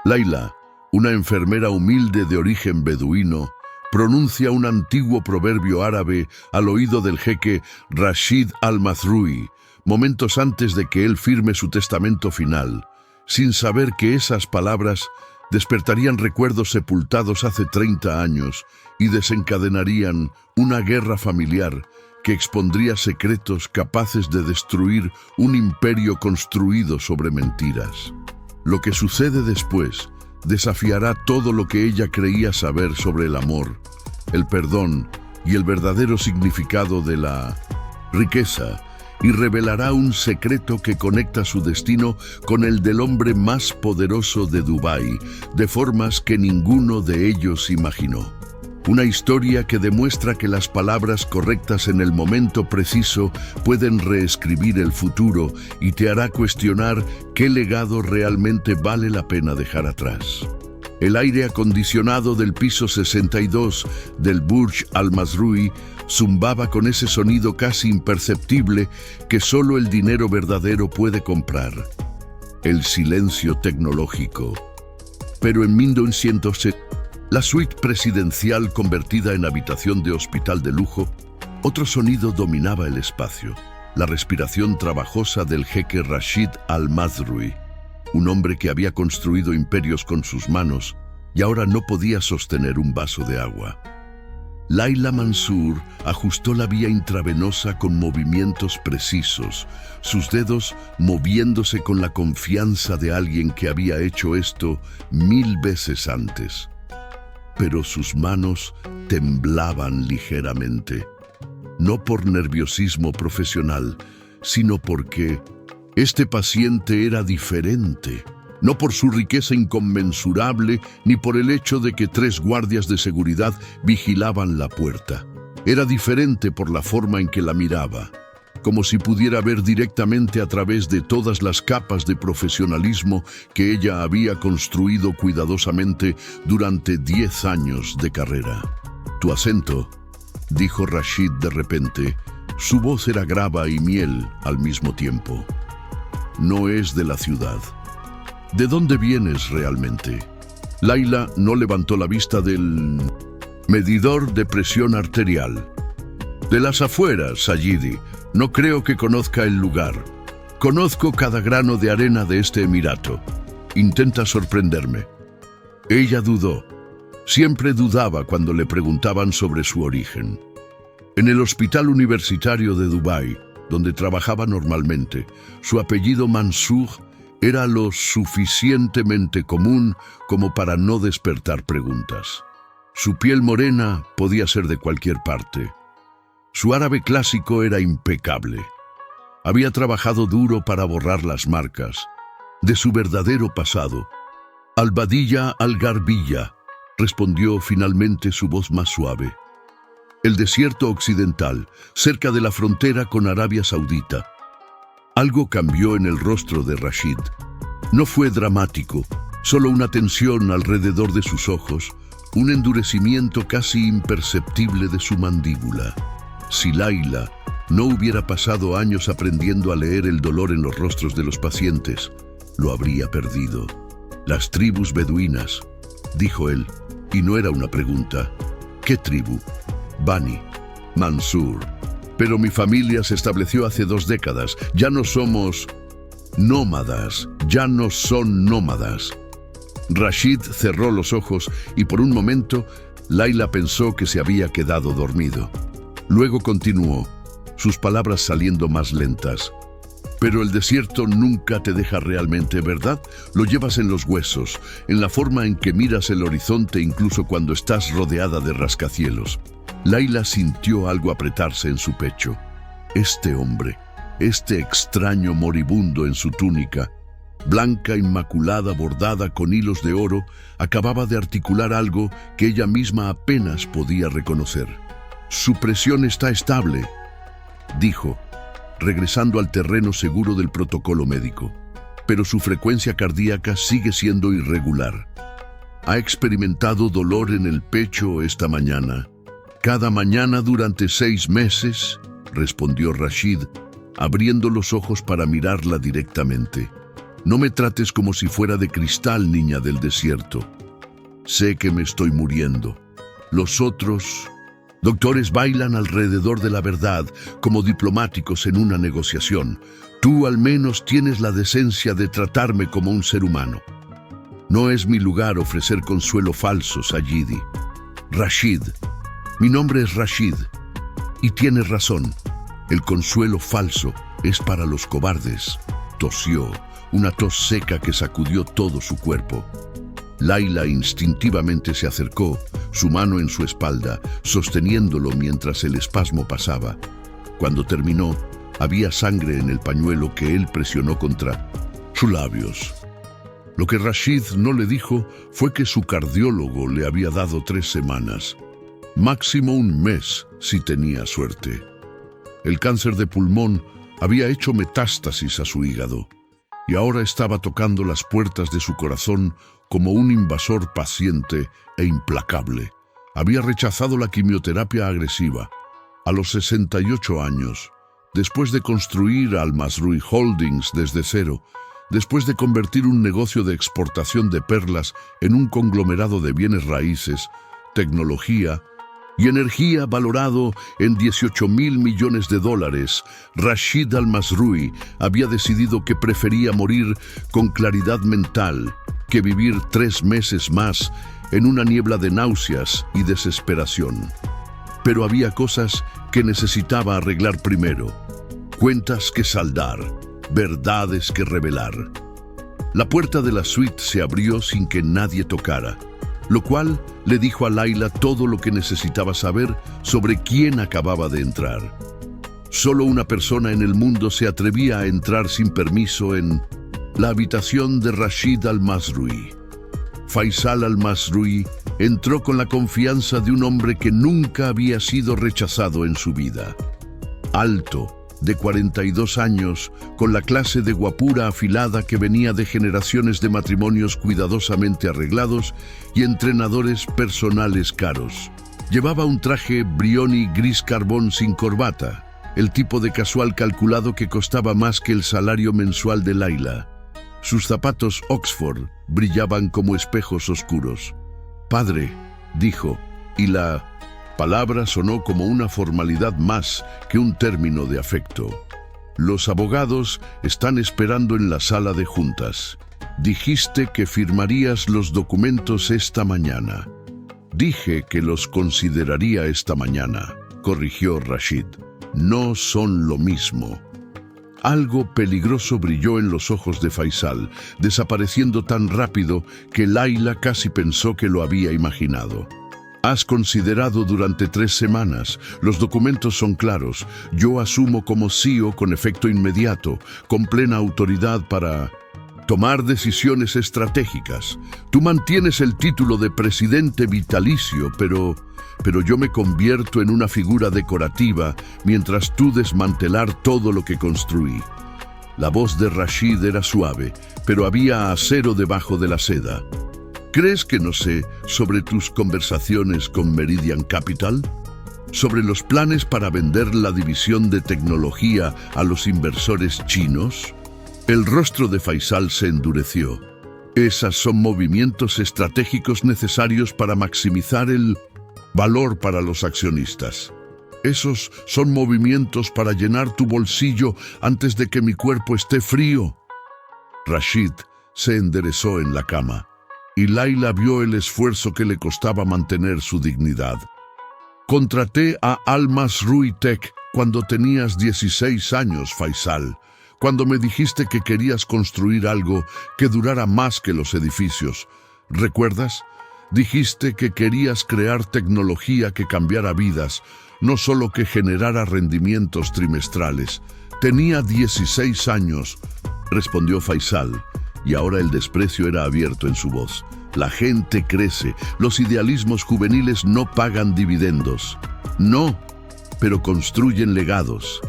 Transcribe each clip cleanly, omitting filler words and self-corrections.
Laila, una enfermera humilde de origen beduino, pronuncia un antiguo proverbio árabe al oído del jeque Rashid al-Mazrui, momentos antes de que él firme su testamento final, sin saber que esas palabras despertarían recuerdos sepultados hace 30 años y desencadenarían una guerra familiar que expondría secretos capaces de destruir un imperio construido sobre mentiras. Lo que sucede después desafiará todo lo que ella creía saber sobre el amor, el perdón y el verdadero significado de la riqueza, y revelará un secreto que conecta su destino con el del hombre más poderoso de Dubái, de formas que ninguno de ellos imaginó. Una historia que demuestra que las palabras correctas en el momento preciso pueden reescribir el futuro y te hará cuestionar qué legado realmente vale la pena dejar atrás. El aire acondicionado del piso 62 del Burj Al Mazrui zumbaba con ese sonido casi imperceptible que solo el dinero verdadero puede comprar. El silencio tecnológico. Pero en 1970, la suite presidencial convertida en habitación de hospital de lujo, otro sonido dominaba el espacio, la respiración trabajosa del jeque Rashid al-Mazrui, un hombre que había construido imperios con sus manos y ahora no podía sostener un vaso de agua. Laila Mansour ajustó la vía intravenosa con movimientos precisos, sus dedos moviéndose con la confianza de alguien que había hecho esto 1000 veces antes. Pero sus manos temblaban ligeramente, no por nerviosismo profesional, sino porque este paciente era diferente, no por su riqueza inconmensurable ni por el hecho de que 3 guardias de seguridad vigilaban la puerta. Era diferente por la forma en que la miraba, como si pudiera ver directamente a través de todas las capas de profesionalismo que ella había construido cuidadosamente durante 10 años de carrera. «Tu acento», dijo Rashid de repente. Su voz era grava y miel al mismo tiempo. «No es de la ciudad. ¿De dónde vienes realmente?» Laila no levantó la vista del medidor de presión arterial. «De las afueras, Sayidi. No creo que conozca el lugar. Conozco cada grano de arena de este emirato. Intenta sorprenderme». Ella dudó. Siempre dudaba cuando le preguntaban sobre su origen. En el hospital universitario de Dubái, donde trabajaba normalmente, su apellido Mansour era lo suficientemente común como para no despertar preguntas. Su piel morena podía ser de cualquier parte. Su árabe clásico era impecable. Había trabajado duro para borrar las marcas de su verdadero pasado. «Al-Badiyya al-Gharbiyya», respondió finalmente su voz más suave. «El desierto occidental, cerca de la frontera con Arabia Saudita». Algo cambió en el rostro de Rashid. No fue dramático, solo una tensión alrededor de sus ojos, un endurecimiento casi imperceptible de su mandíbula. Si Laila no hubiera pasado años aprendiendo a leer el dolor en los rostros de los pacientes, lo habría perdido. «Las tribus beduinas», dijo él, y no era una pregunta. «¿Qué tribu?» «Bani Mansour. Pero mi familia se estableció hace 2 décadas. Ya no somos nómadas, ya no son nómadas». Rashid cerró los ojos y por un momento Laila pensó que se había quedado dormido. Luego continuó, sus palabras saliendo más lentas. «Pero el desierto nunca te deja realmente, ¿verdad? Lo llevas en los huesos, en la forma en que miras el horizonte incluso cuando estás rodeada de rascacielos». Laila sintió algo apretarse en su pecho. Este hombre, este extraño moribundo en su túnica, blanca inmaculada bordada con hilos de oro, acababa de articular algo que ella misma apenas podía reconocer. «Su presión está estable», dijo, regresando al terreno seguro del protocolo médico. «Pero su frecuencia cardíaca sigue siendo irregular. Ha experimentado dolor en el pecho esta mañana». «Cada mañana durante 6 meses», respondió Rashid, abriendo los ojos para mirarla directamente. No me trates como si fuera de cristal, niña del desierto. Sé que me estoy muriendo. Los otros doctores bailan alrededor de la verdad como diplomáticos en una negociación. Tú al menos tienes la decencia de tratarme como un ser humano. No es mi lugar ofrecer consuelo falso, Sayidi. Rashid. Mi nombre es Rashid. Y tienes razón. El consuelo falso es para los cobardes. Tosió, una tos seca que sacudió todo su cuerpo. Layla instintivamente se acercó, su mano en su espalda, sosteniéndolo mientras el espasmo pasaba. Cuando terminó, había sangre en el pañuelo que él presionó contra sus labios. Lo que Rashid no le dijo fue que su cardiólogo le había dado 3 semanas, máximo un mes si tenía suerte. El cáncer de pulmón había hecho metástasis a su hígado y ahora estaba tocando las puertas de su corazón como un invasor paciente e implacable. Había rechazado la quimioterapia agresiva. A los 68 años, después de construir Al-Masroui Holdings desde cero, después de convertir un negocio de exportación de perlas en un conglomerado de bienes raíces, tecnología y energía valorado en $18.000 millones, Rashid Al-Masroui había decidido que prefería morir con claridad mental que vivir 3 meses más en una niebla de náuseas y desesperación. Pero había cosas que necesitaba arreglar primero, cuentas que saldar, verdades que revelar. La puerta de la suite se abrió sin que nadie tocara, lo cual le dijo a Layla todo lo que necesitaba saber sobre quién acababa de entrar. Solo una persona en el mundo se atrevía a entrar sin permiso en la habitación de Rashid Al-Masroui. Faisal Al-Masroui entró con la confianza de un hombre que nunca había sido rechazado en su vida. Alto, de 42 años, con la clase de guapura afilada que venía de generaciones de matrimonios cuidadosamente arreglados y entrenadores personales caros. Llevaba un traje Brioni gris carbón sin corbata, el tipo de casual calculado que costaba más que el salario mensual de Layla. Sus zapatos Oxford brillaban como espejos oscuros. «Padre», dijo, y la palabra sonó como una formalidad más que un término de afecto. «Los abogados están esperando en la sala de juntas. Dijiste que firmarías los documentos esta mañana». «Dije que los consideraría esta mañana», corrigió Rashid. «No son lo mismo». Algo peligroso brilló en los ojos de Faisal, desapareciendo tan rápido que Layla casi pensó que lo había imaginado. «Has considerado durante 3 semanas. Los documentos son claros. Yo asumo como CEO con efecto inmediato, con plena autoridad para tomar decisiones estratégicas. Tú mantienes el título de presidente vitalicio, pero yo me convierto en una figura decorativa mientras tú desmantelar todo lo que construí». La voz de Rashid era suave, pero había acero debajo de la seda. «¿Crees que no sé sobre tus conversaciones con Meridian Capital? ¿Sobre los planes para vender la división de tecnología a los inversores chinos?» El rostro de Faisal se endureció. «Esos son movimientos estratégicos necesarios para maximizar el valor para los accionistas. Esos son movimientos para llenar tu bolsillo antes de que mi cuerpo esté frío». Rashid se enderezó en la cama, y Layla vio el esfuerzo que le costaba mantener su dignidad. «Contraté a Al-Masroui Tech cuando tenías 16 años, Faisal, cuando me dijiste que querías construir algo que durara más que los edificios. ¿Recuerdas? Dijiste que querías crear tecnología que cambiara vidas, no solo que generara rendimientos trimestrales. Tenía 16 años, respondió Faisal, y ahora el desprecio era abierto en su voz. La gente crece, los idealismos juveniles no pagan dividendos. No, pero construyen legados.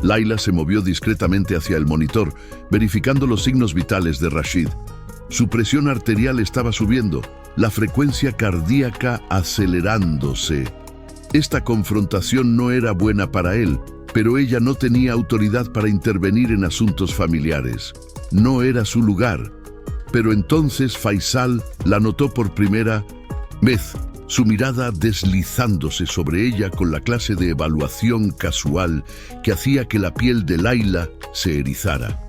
Layla se movió discretamente hacia el monitor, verificando los signos vitales de Rashid. Su presión arterial estaba subiendo, la frecuencia cardíaca acelerándose. Esta confrontación no era buena para él, pero ella no tenía autoridad para intervenir en asuntos familiares. no era su lugar. Pero entonces Faisal la notó por primera vez, su mirada deslizándose sobre ella con la clase de evaluación casual que hacía que la piel de Layla se erizara.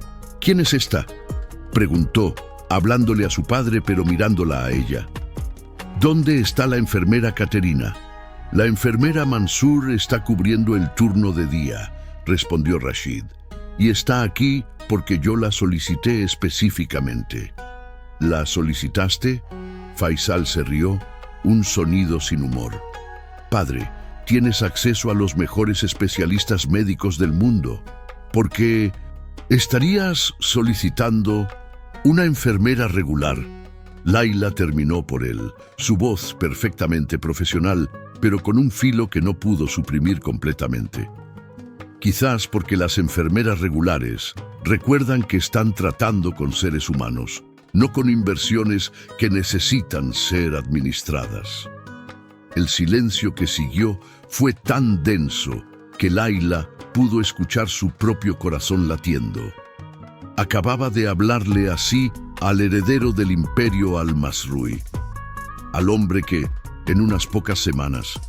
«¿Quién es esta?», preguntó, hablándole a su padre pero mirándola a ella. «¿Dónde está la enfermera Caterina?». «La enfermera Mansur está cubriendo el turno de día», respondió Rashid. «Y está aquí porque yo la solicité específicamente». «¿La solicitaste?». Faisal se rió, un sonido sin humor. «Padre, tienes acceso a los mejores especialistas médicos del mundo. ¿Por qué estarías solicitando una enfermera regular?». Layla terminó por él, su voz perfectamente profesional, pero con un filo que no pudo suprimir completamente. «Quizás porque las enfermeras regulares recuerdan que están tratando con seres humanos, no con inversiones que necesitan ser administradas». El silencio que siguió fue tan denso que Layla pudo escuchar su propio corazón latiendo. Acababa de hablarle así al heredero del imperio al-Masrui, al hombre que, en unas pocas semanas,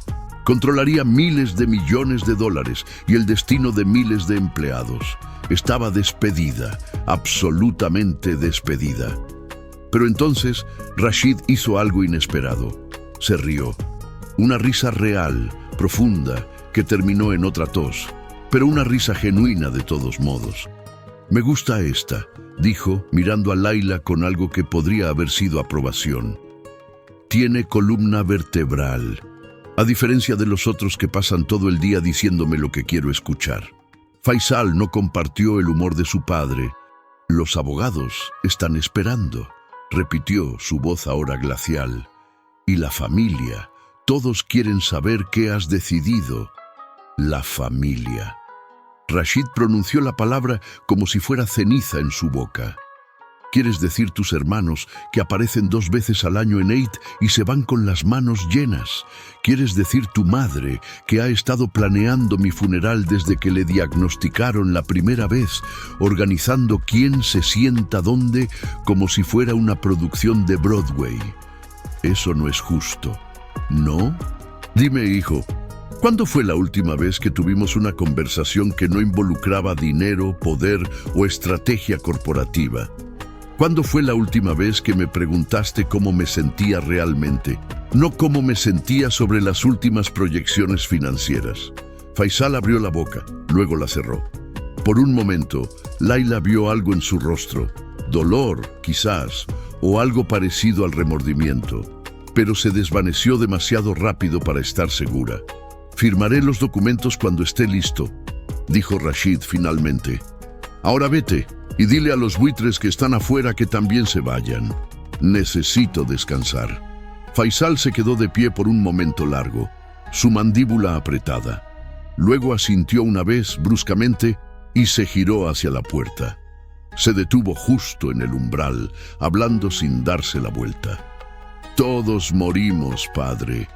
controlaría miles de millones de dólares y el destino de miles de empleados. Estaba despedida, absolutamente despedida. Pero entonces Rashid hizo algo inesperado. Se rió. Una risa real, profunda, que terminó en otra tos, pero una risa genuina de todos modos. «Me gusta esta», dijo, mirando a Layla con algo que podría haber sido aprobación. «Tiene columna vertebral, a diferencia de los otros que pasan todo el día diciéndome lo que quiero escuchar». Faisal no compartió el humor de su padre. «Los abogados están esperando», repitió, su voz ahora glacial. «Y la familia, todos quieren saber qué has decidido». «La familia». Rashid pronunció la palabra como si fuera ceniza en su boca. «¿Quieres decir tus hermanos que aparecen 2 veces al año en Eid y se van con las manos llenas? ¿Quieres decir tu madre que ha estado planeando mi funeral desde que le diagnosticaron la primera vez, organizando quién se sienta dónde como si fuera una producción de Broadway? Eso no es justo, ¿no? Dime, hijo, ¿cuándo fue la última vez que tuvimos una conversación que no involucraba dinero, poder o estrategia corporativa? ¿Cuándo fue la última vez que me preguntaste cómo me sentía realmente, no cómo me sentía sobre las últimas proyecciones financieras?» Faisal abrió la boca, luego la cerró. Por un momento, Layla vio algo en su rostro, dolor, quizás, o algo parecido al remordimiento, pero se desvaneció demasiado rápido para estar segura. «Firmaré los documentos cuando esté listo», dijo Rashid finalmente. «Ahora vete y dile a los buitres que están afuera que también se vayan. Necesito descansar». Faisal se quedó de pie por un momento largo, su mandíbula apretada. Luego asintió una vez bruscamente y se giró hacia la puerta. Se detuvo justo en el umbral, hablando sin darse la vuelta. «Todos morimos, padre.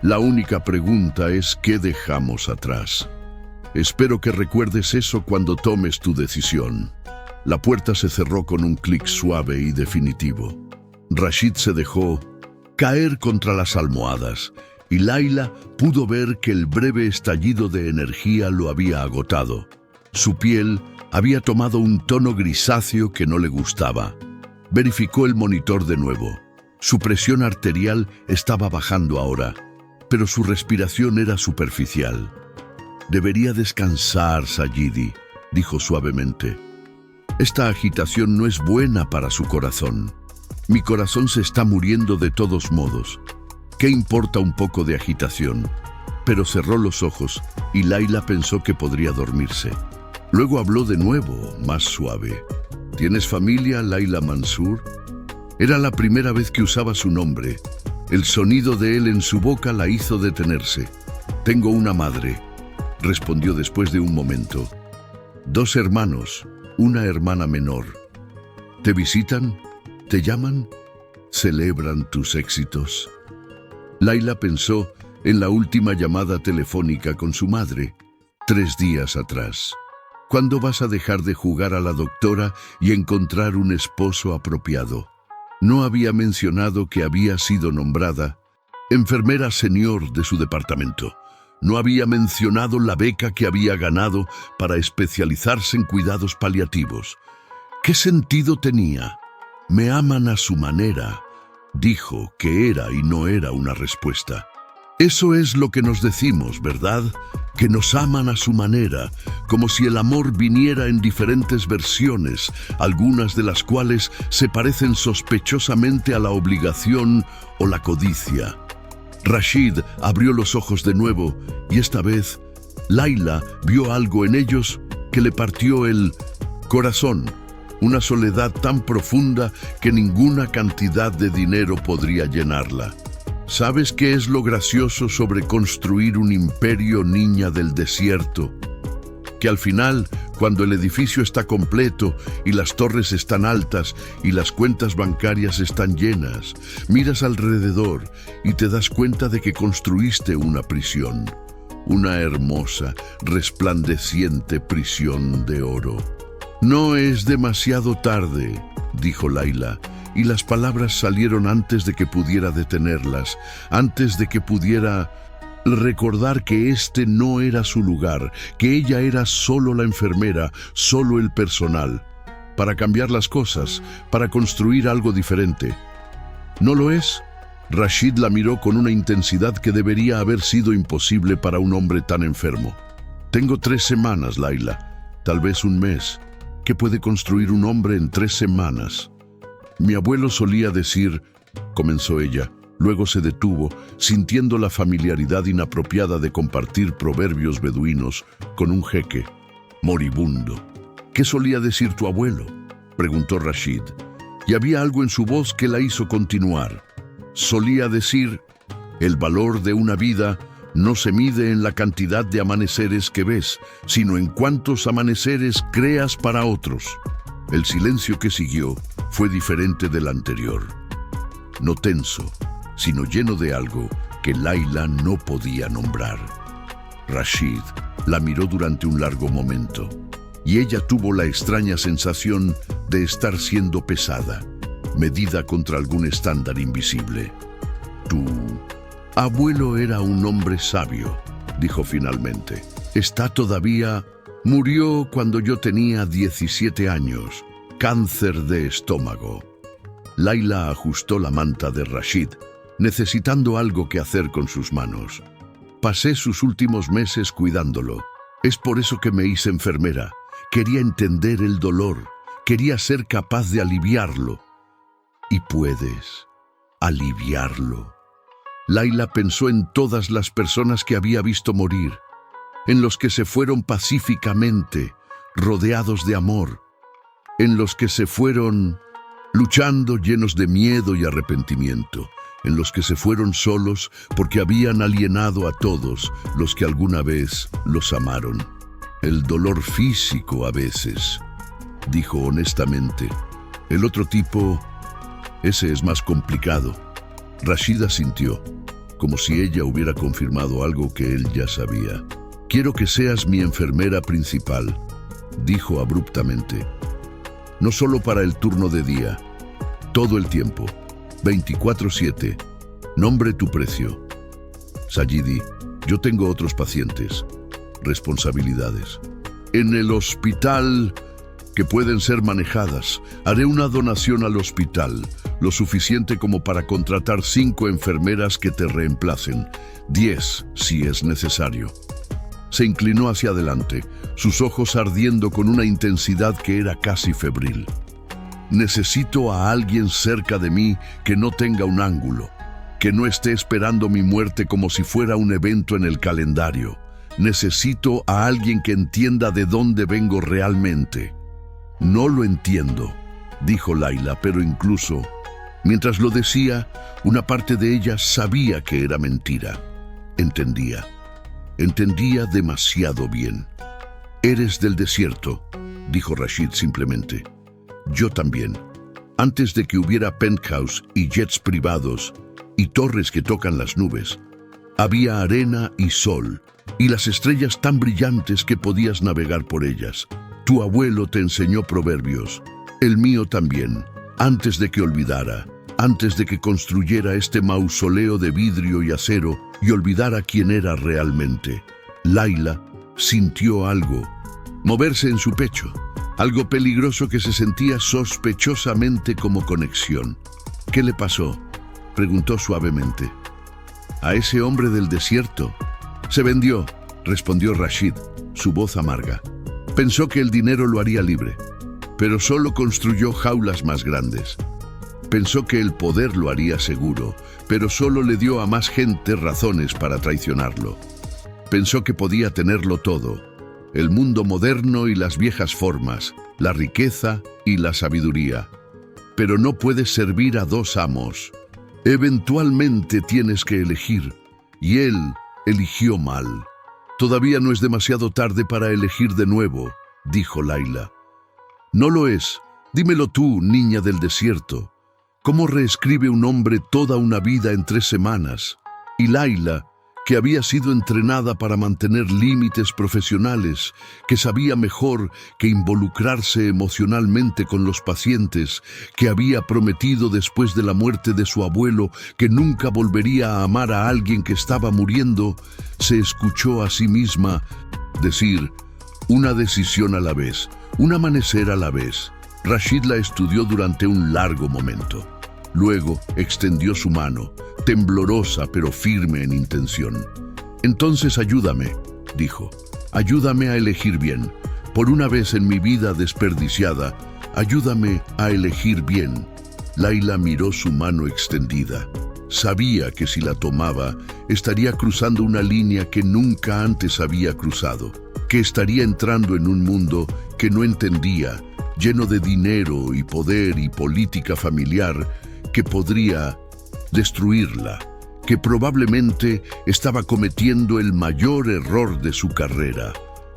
La única pregunta es ¿qué dejamos atrás? Espero que recuerdes eso cuando tomes tu decisión». La puerta se cerró con un clic suave y definitivo. Rashid se dejó caer contra las almohadas y Layla pudo ver que el breve estallido de energía lo había agotado. Su piel había tomado un tono grisáceo que no le gustaba. Verificó el monitor de nuevo. Su presión arterial estaba bajando ahora, pero su respiración era superficial. «Debería descansar, Sayidi», dijo suavemente. «Esta agitación no es buena para su corazón. Mi corazón se está muriendo de todos modos. ¿Qué importa un poco de agitación?». Pero cerró los ojos y Layla pensó que podría dormirse. Luego habló de nuevo, más suave. «¿Tienes familia, Layla Mansur?». Era la primera vez que usaba su nombre. El sonido de él en su boca la hizo detenerse. «Tengo una madre», respondió después de un momento. «2 hermanos, una hermana menor. ¿Te visitan? ¿Te llaman? ¿Celebran tus éxitos?». Layla pensó en la última llamada telefónica con su madre, 3 días atrás. ¿Cuándo vas a dejar de jugar a la doctora y encontrar un esposo apropiado? No había mencionado que había sido nombrada enfermera senior de su departamento. No había mencionado la beca que había ganado para especializarse en cuidados paliativos. ¿Qué sentido tenía? Me aman a su manera, dijo que era y no era una respuesta. Eso es lo que nos decimos, ¿verdad? Que nos aman a su manera, como si el amor viniera en diferentes versiones, algunas de las cuales se parecen sospechosamente a la obligación o la codicia. Rashid abrió los ojos de nuevo y esta vez Layla vio algo en ellos que le partió el corazón, una soledad tan profunda que ninguna cantidad de dinero podría llenarla. ¿Sabes qué es lo gracioso sobre construir un imperio, niña del desierto? Que al final, cuando el edificio está completo y las torres están altas y las cuentas bancarias están llenas, miras alrededor y te das cuenta de que construiste una prisión, una hermosa, resplandeciente prisión de oro. No es demasiado tarde, dijo Layla, y las palabras salieron antes de que pudiera detenerlas, antes de que pudiera recordar que este no era su lugar, que ella era solo la enfermera, solo el personal, para cambiar las cosas, para construir algo diferente. ¿No lo es? Rashid la miró con una intensidad que debería haber sido imposible para un hombre tan enfermo. Tengo 3 semanas, Layla, tal vez un mes. ¿Qué puede construir un hombre en 3 semanas? Mi abuelo solía decir, comenzó ella, luego se detuvo, sintiendo la familiaridad inapropiada de compartir proverbios beduinos con un jeque moribundo. ¿Qué solía decir tu abuelo?, preguntó Rashid, y había algo en su voz que la hizo continuar. Solía decir, el valor de una vida no se mide en la cantidad de amaneceres que ves, sino en cuántos amaneceres creas para otros. El silencio que siguió fue diferente del anterior. No tenso, sino lleno de algo que Layla no podía nombrar. Rashid la miró durante un largo momento, y ella tuvo la extraña sensación de estar siendo pesada, medida contra algún estándar invisible. Tu abuelo era un hombre sabio, dijo finalmente. Está todavía... Murió cuando yo tenía 17 años, cáncer de estómago. Layla ajustó la manta de Rashid, necesitando algo que hacer con sus manos. Pasé sus últimos meses cuidándolo. Es por eso que me hice enfermera. Quería entender el dolor, quería ser capaz de aliviarlo. Y puedes aliviarlo. Layla pensó en todas las personas que había visto morir, en los que se fueron pacíficamente, rodeados de amor, en los que se fueron luchando llenos de miedo y arrepentimiento, en los que se fueron solos porque habían alienado a todos los que alguna vez los amaron. El dolor físico a veces, dijo honestamente. El otro tipo, ese es más complicado. Rashid asintió, como si ella hubiera confirmado algo que él ya sabía. Quiero que seas mi enfermera principal, dijo abruptamente. No solo para el turno de día, todo el tiempo, 24/7. Nombre tu precio. Sayidi, yo tengo otros pacientes, responsabilidades. En el hospital que pueden ser manejadas, haré una donación al hospital, lo suficiente como para contratar 5 enfermeras que te reemplacen, 10 si es necesario. Se inclinó hacia adelante, sus ojos ardiendo con una intensidad que era casi febril. Necesito a alguien cerca de mí que no tenga un ángulo, que no esté esperando mi muerte como si fuera un evento en el calendario. Necesito a alguien que entienda de dónde vengo realmente. No lo entiendo, dijo Layla, pero incluso, mientras lo decía, una parte de ella sabía que era mentira. Entendía demasiado bien. Eres del desierto, dijo Rashid simplemente. Yo también. Antes de que hubiera penthouse y jets privados y torres que tocan las nubes, Había arena y sol, y las estrellas tan brillantes que podías navegar por ellas. Tu abuelo te enseñó proverbios, el mío también, antes de que olvidara, antes de que construyera este mausoleo de vidrio y acero y olvidara quién era realmente. Layla sintió algo moverse en su pecho, algo peligroso que se sentía sospechosamente como conexión. ¿Qué le pasó?, preguntó suavemente. A ese hombre del desierto. Se vendió, respondió Rashid, su voz amarga. Pensó que el dinero lo haría libre, pero solo construyó jaulas más grandes. Pensó que el poder lo haría seguro, pero solo le dio a más gente razones para traicionarlo. Pensó que podía tenerlo todo, el mundo moderno y las viejas formas, la riqueza y la sabiduría. Pero no puedes servir a dos amos. Eventualmente tienes que elegir, y él eligió mal. Todavía no es demasiado tarde para elegir de nuevo, dijo Layla. No lo es. Dímelo tú, niña del desierto. ¿Cómo reescribe un hombre toda una vida en 3 semanas? Y Layla, que había sido entrenada para mantener límites profesionales, que sabía mejor que involucrarse emocionalmente con los pacientes, que había prometido después de la muerte de su abuelo que nunca volvería a amar a alguien que estaba muriendo, se escuchó a sí misma decir, una decisión a la vez, un amanecer a la vez. Rashid la estudió durante un largo momento. Luego extendió su mano, temblorosa pero firme en intención. Entonces ayúdame, dijo. Ayúdame a elegir bien. Por una vez en mi vida desperdiciada, ayúdame a elegir bien. Layla miró su mano extendida. Sabía que si la tomaba, estaría cruzando una línea que nunca antes había cruzado, que estaría entrando en un mundo que no entendía, lleno de dinero y poder y política familiar, que podría destruirla, que probablemente estaba cometiendo el mayor error de su carrera,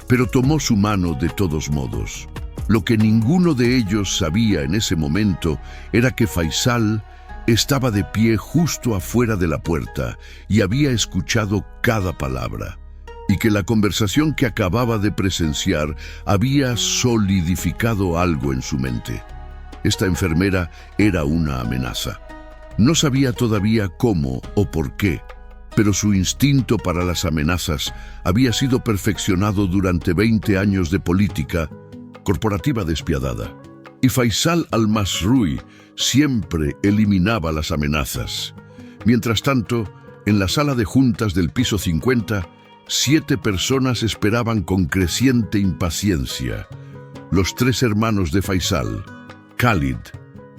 pero tomó su mano de todos modos. Lo que ninguno de ellos sabía en ese momento era que Faisal estaba de pie justo afuera de la puerta y había escuchado cada palabra, y que la conversación que acababa de presenciar había solidificado algo en su mente. Esta enfermera era una amenaza. No sabía todavía cómo o por qué, pero su instinto para las amenazas había sido perfeccionado durante 20 años de política corporativa despiadada. Y Faisal al-Masrui siempre eliminaba las amenazas. Mientras tanto, en la sala de juntas del piso 50, 7 personas esperaban con creciente impaciencia. Los 3 hermanos de Faisal, Khalid,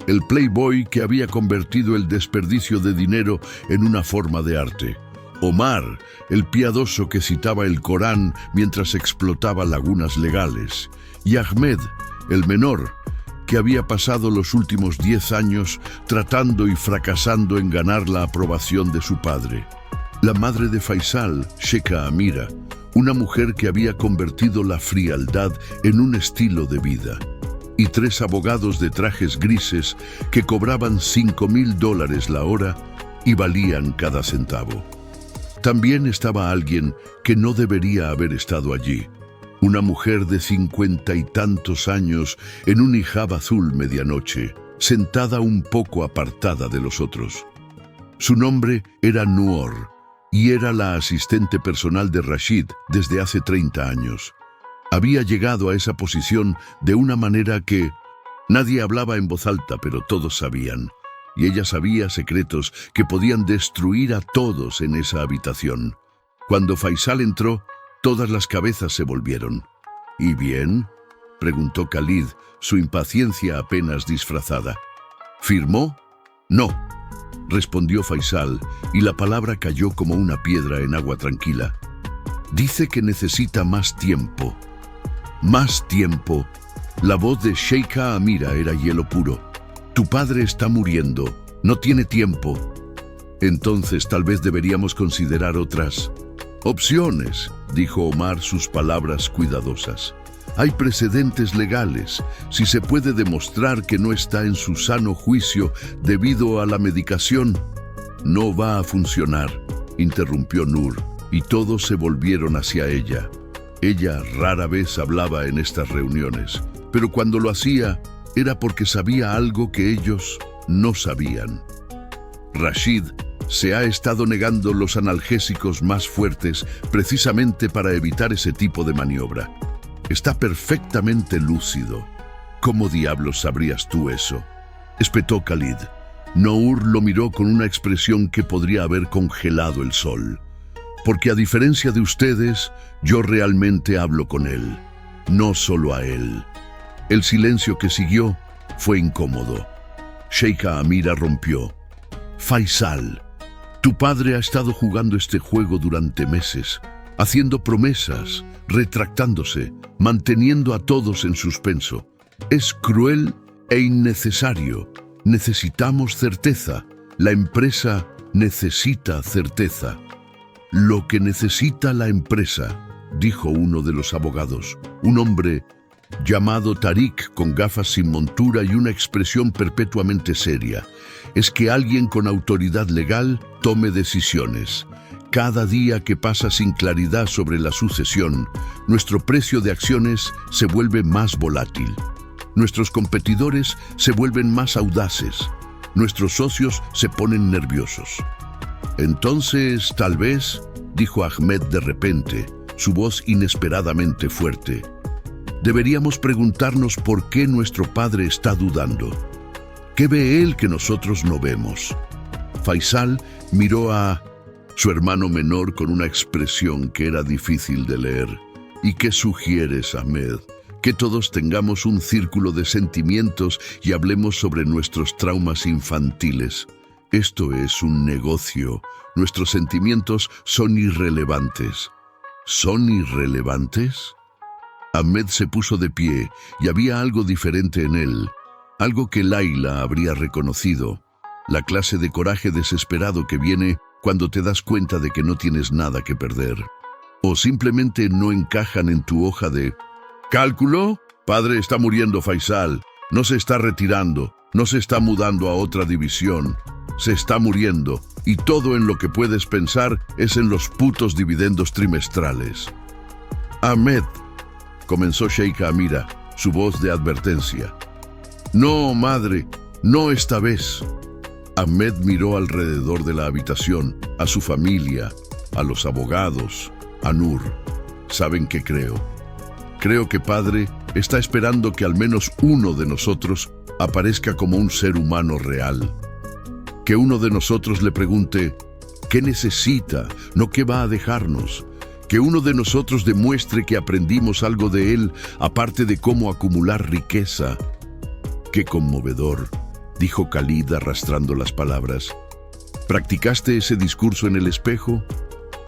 el playboy que había convertido el desperdicio de dinero en una forma de arte; Omar, el piadoso que citaba el Corán mientras explotaba lagunas legales; y Ahmed, el menor, que había pasado los últimos 10 años tratando y fracasando en ganar la aprobación de su padre. La madre de Faisal, Sheikha Amira, una mujer que había convertido la frialdad en un estilo de vida. Y 3 abogados de trajes grises que cobraban $5,000 la hora y valían cada centavo. También estaba alguien que no debería haber estado allí. Una mujer de 50 y tantos años en un hijab azul medianoche, sentada un poco apartada de los otros. Su nombre era Noor y era la asistente personal de Rashid desde hace 30 años. Había llegado a esa posición de una manera que nadie hablaba en voz alta, pero todos sabían. Y ella sabía secretos que podían destruir a todos en esa habitación. Cuando Faisal entró, todas las cabezas se volvieron. ¿Y bien?, preguntó Khalid, su impaciencia apenas disfrazada. ¿Firmó? No, respondió Faisal, y la palabra cayó como una piedra en agua tranquila. Dice que necesita más tiempo. Más tiempo. La voz de Sheikha Amira era hielo puro. Tu padre está muriendo. No tiene tiempo. Entonces tal vez deberíamos considerar otras opciones, dijo Omar, sus palabras cuidadosas. Hay precedentes legales. Si se puede demostrar que no está en su sano juicio debido a la medicación, no va a funcionar. interrumpió Nur, y todos se volvieron hacia ella. Ella rara vez hablaba en estas reuniones, pero cuando lo hacía era porque sabía algo que ellos no sabían. Rashid se ha estado negando los analgésicos más fuertes precisamente para evitar ese tipo de maniobra. Está perfectamente lúcido. ¿Cómo diablos sabrías tú eso?, espetó Khalid. Noor lo miró con una expresión que podría haber congelado el sol. Porque a diferencia de ustedes, yo realmente hablo con él, no solo a él. El silencio que siguió fue incómodo. Sheikha Amira rompió. Faisal, tu padre ha estado jugando este juego durante meses, haciendo promesas, retractándose, manteniendo a todos en suspenso. Es cruel e innecesario. Necesitamos certeza. La empresa necesita certeza. Lo que necesita la empresa, dijo uno de los abogados, un hombre llamado Tariq con gafas sin montura y una expresión perpetuamente seria, es que alguien con autoridad legal tome decisiones. Cada día que pasa sin claridad sobre la sucesión, nuestro precio de acciones se vuelve más volátil. Nuestros competidores se vuelven más audaces. Nuestros socios se ponen nerviosos. Entonces, tal vez, dijo Ahmed de repente, su voz inesperadamente fuerte, deberíamos preguntarnos por qué nuestro padre está dudando. ¿Qué ve él que nosotros no vemos? Faisal miró a su hermano menor con una expresión que era difícil de leer. ¿Y qué sugieres, Ahmed? Que todos tengamos un círculo de sentimientos y hablemos sobre nuestros traumas infantiles. Esto es un negocio. Nuestros sentimientos son irrelevantes. ¿Son irrelevantes? Ahmed se puso de pie y había algo diferente en él, algo que Laila habría reconocido, la clase de coraje desesperado que viene cuando te das cuenta de que no tienes nada que perder, o simplemente no encajan en tu hoja de cálculo. Padre está muriendo, Faisal, no se está retirando, no se está mudando a otra división, se está muriendo, y todo en lo que puedes pensar es en los putos dividendos trimestrales. Ahmed, comenzó Sheikha Amira, su voz de advertencia. No, madre, no esta vez. Ahmed miró alrededor de la habitación, a su familia, a los abogados, a Nur. ¿Saben qué creo? Creo que padre está esperando que al menos uno de nosotros aparezca como un ser humano real. Que uno de nosotros le pregunte, ¿qué necesita? No qué va a dejarnos. Que uno de nosotros demuestre que aprendimos algo de él, aparte de cómo acumular riqueza. Qué conmovedor, dijo Khalid arrastrando las palabras. ¿Practicaste ese discurso en el espejo?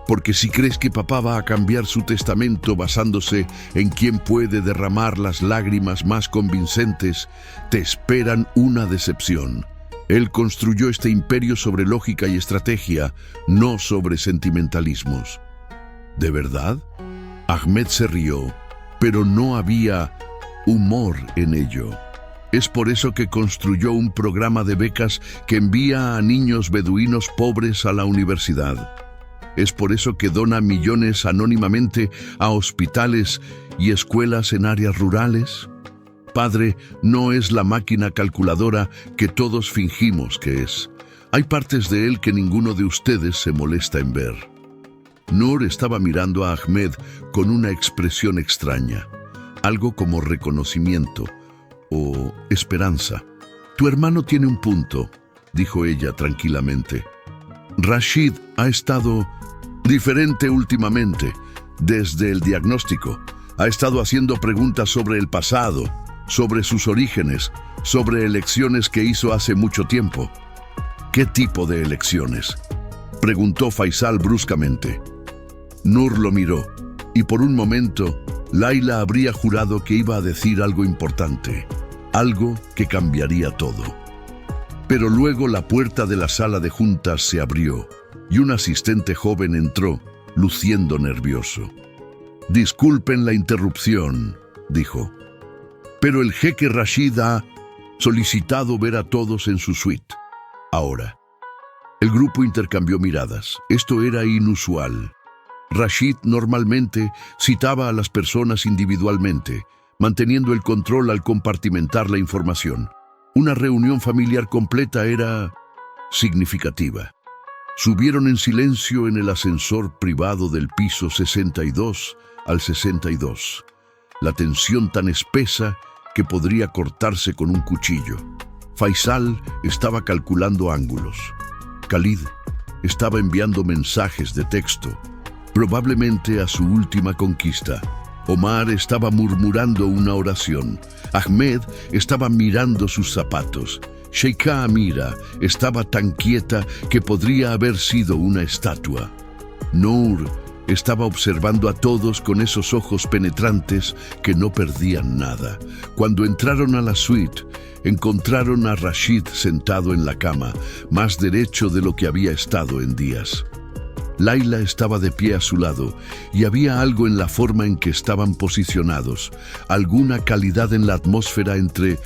Porque si crees que papá va a cambiar su testamento basándose en quién puede derramar las lágrimas más convincentes, te esperan una decepción. Él construyó este imperio sobre lógica y estrategia, no sobre sentimentalismos. ¿De verdad? Ahmed se rió, pero no había humor en ello. Es por eso que construyó un programa de becas que envía a niños beduinos pobres a la universidad. Es por eso que dona millones anónimamente a hospitales y escuelas en áreas rurales. Padre no es la máquina calculadora que todos fingimos que es. Hay partes de él que ninguno de ustedes se molesta en ver. Nur estaba mirando a Ahmed con una expresión extraña, algo como reconocimiento o esperanza. Tu hermano tiene un punto, dijo ella tranquilamente. Rashid ha estado diferente últimamente, desde el diagnóstico. Ha estado haciendo preguntas sobre el pasado, sobre sus orígenes, sobre elecciones que hizo hace mucho tiempo. ¿Qué tipo de elecciones?, preguntó Faisal bruscamente. Nur lo miró, y por un momento, Laila habría jurado que iba a decir algo importante, algo que cambiaría todo. Pero luego la puerta de la sala de juntas se abrió, y un asistente joven entró, luciendo nervioso. Disculpen la interrupción, dijo, pero el jeque Rashid ha solicitado ver a todos en su suite. Ahora. El grupo intercambió miradas. Esto era inusual. Rashid normalmente citaba a las personas individualmente, manteniendo el control al compartimentar la información. Una reunión familiar completa era significativa. Subieron en silencio en el ascensor privado del piso 62 al 62. La tensión tan espesa que podría cortarse con un cuchillo. Faisal estaba calculando ángulos. Khalid estaba enviando mensajes de texto, probablemente a su última conquista. Omar estaba murmurando una oración. Ahmed estaba mirando sus zapatos. Sheikha Amira estaba tan quieta que podría haber sido una estatua. Noor estaba observando a todos con esos ojos penetrantes que no perdían nada. Cuando entraron a la suite, encontraron a Rashid sentado en la cama, más derecho de lo que había estado en días. Laila estaba de pie a su lado y había algo en la forma en que estaban posicionados, alguna calidad en la atmósfera entre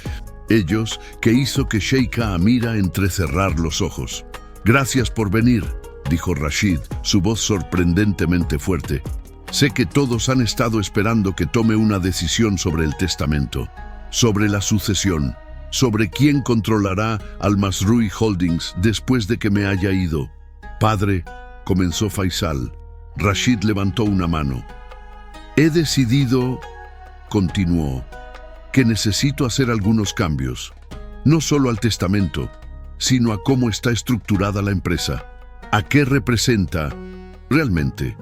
ellos que hizo que Sheikha Amira entrecerrar los ojos. «Gracias por venir», dijo Rashid, su voz sorprendentemente fuerte. «Sé que todos han estado esperando que tome una decisión sobre el testamento, sobre la sucesión, sobre quién controlará Al Masroui Holdings después de que me haya ido. Padre», comenzó Faisal. Rashid levantó una mano. «He decidido», continuó, «que necesito hacer algunos cambios, no solo al testamento, sino a cómo está estructurada la empresa. ¿A qué representa realmente?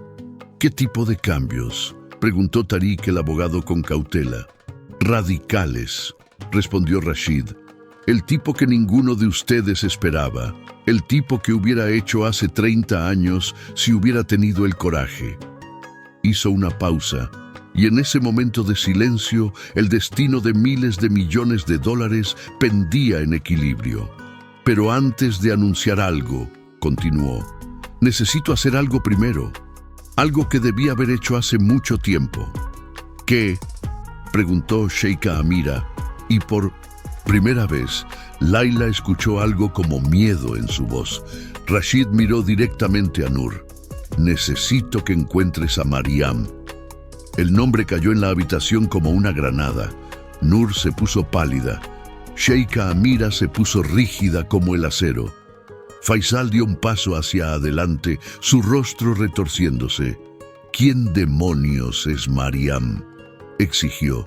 ¿Qué tipo de cambios?», preguntó Tariq, el abogado, con cautela. «Radicales», respondió Rashid. «El tipo que ninguno de ustedes esperaba. El tipo que hubiera hecho hace 30 años si hubiera tenido el coraje». Hizo una pausa, y en ese momento de silencio, el destino de miles de millones de dólares pendía en equilibrio. «Pero antes de anunciar algo», continuó, «necesito hacer algo primero, algo que debí haber hecho hace mucho tiempo». «¿Qué?», preguntó Sheikha Amira, y por primera vez, Laila escuchó algo como miedo en su voz. Rashid miró directamente a Noor. «Necesito que encuentres a Mariam». El nombre cayó en la habitación como una granada. Noor se puso pálida. Sheikha Amira se puso rígida como el acero. Faisal dio un paso hacia adelante, su rostro retorciéndose. «¿Quién demonios es Mariam?», exigió.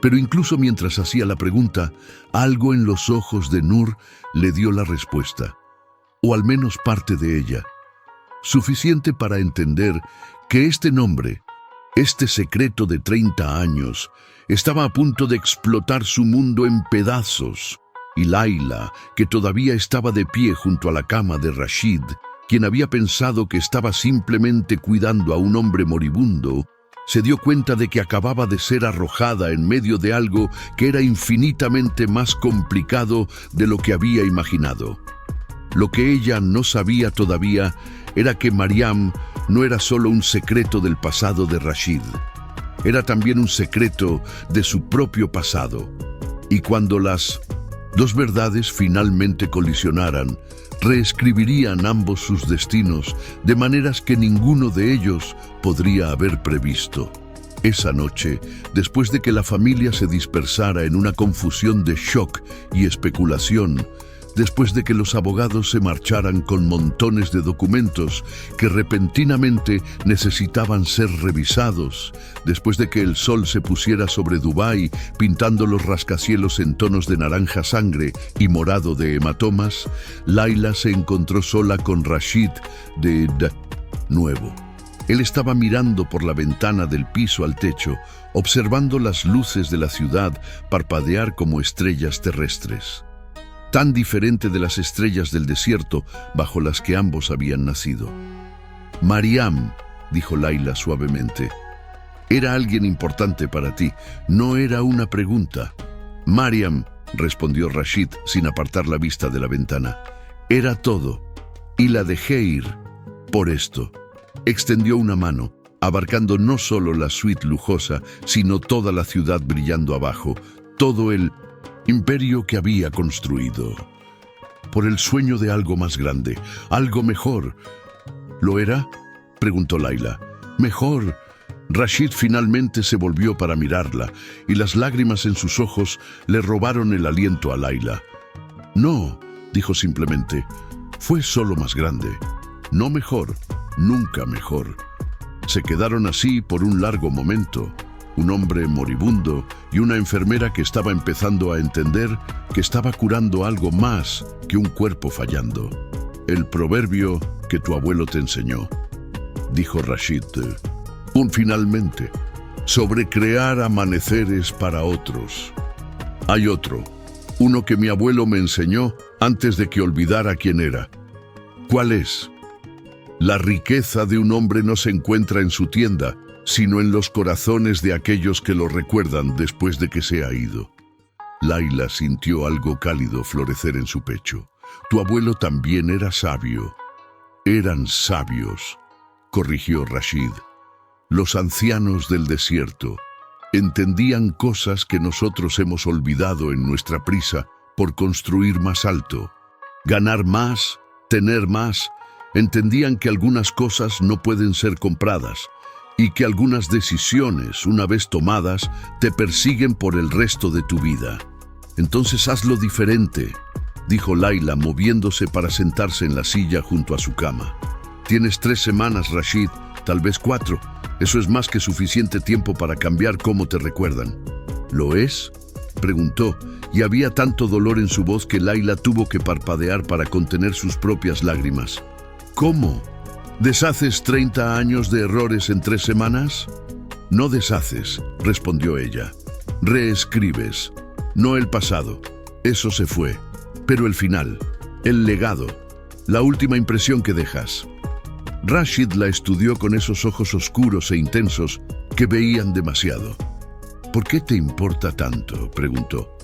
Pero incluso mientras hacía la pregunta, algo en los ojos de Noor le dio la respuesta, o al menos parte de ella, suficiente para entender que este nombre, este secreto de 30 años, estaba a punto de explotar su mundo en pedazos. Y Laila, que todavía estaba de pie junto a la cama de Rashid, quien había pensado que estaba simplemente cuidando a un hombre moribundo, se dio cuenta de que acababa de ser arrojada en medio de algo que era infinitamente más complicado de lo que había imaginado. Lo que ella no sabía todavía era que Mariam no era solo un secreto del pasado de Rashid, era también un secreto de su propio pasado. Y cuando las dos verdades finalmente colisionaran, reescribirían ambos sus destinos de maneras que ninguno de ellos podría haber previsto. Esa noche, después de que la familia se dispersara en una confusión de shock y especulación, después de que los abogados se marcharan con montones de documentos que repentinamente necesitaban ser revisados, después de que el sol se pusiera sobre Dubái pintando los rascacielos en tonos de naranja sangre y morado de hematomas, Laila se encontró sola con Rashid de nuevo. Él estaba mirando por la ventana del piso al techo, observando las luces de la ciudad parpadear como estrellas terrestres, tan diferente de las estrellas del desierto bajo las que ambos habían nacido. «Mariam», dijo Laila suavemente, «era alguien importante para ti, no era una pregunta». «Mariam», respondió Rashid sin apartar la vista de la ventana, «era todo, y la dejé ir por esto». Extendió una mano, abarcando no solo la suite lujosa, sino toda la ciudad brillando abajo, todo el imperio que había construido. por el sueño de algo más grande, algo mejor. ¿Lo era?, preguntó Layla. Mejor. Rashid finalmente se volvió para mirarla, y las lágrimas en sus ojos le robaron el aliento a Layla. No, dijo simplemente, fue solo más grande. No mejor, nunca mejor. Se quedaron así por un largo momento. Un hombre moribundo y una enfermera que estaba empezando a entender que estaba curando algo más que un cuerpo fallando. El proverbio que tu abuelo te enseñó, dijo Rashid. Finalmente, sobre crear amaneceres para otros. Hay otro, uno que mi abuelo me enseñó antes de que olvidara quién era. ¿Cuál es? La riqueza de un hombre no se encuentra en su tienda, sino en los corazones de aquellos que lo recuerdan después de que se ha ido. Layla sintió algo cálido florecer en su pecho. Tu abuelo también era sabio. Eran sabios, corrigió Rashid. Los ancianos del desierto entendían cosas que nosotros hemos olvidado en nuestra prisa por construir más alto, ganar más, tener más. Entendían que algunas cosas no pueden ser compradas y que algunas decisiones, una vez tomadas, te persiguen por el resto de tu vida. Entonces hazlo diferente, dijo Layla, moviéndose para sentarse en la silla junto a su cama. Tienes 3 semanas, Rashid, tal vez 4. Eso es más que suficiente tiempo para cambiar cómo te recuerdan. ¿Lo es?, preguntó, y había tanto dolor en su voz que Layla tuvo que parpadear para contener sus propias lágrimas. ¿Cómo? ¿Deshaces 30 años de errores en 3 semanas? No deshaces, respondió ella. Reescribes. No el pasado. Eso se fue. Pero el final, el legado, la última impresión que dejas. Rashid la estudió con esos ojos oscuros e intensos que veían demasiado. ¿Por qué te importa tanto?, preguntó.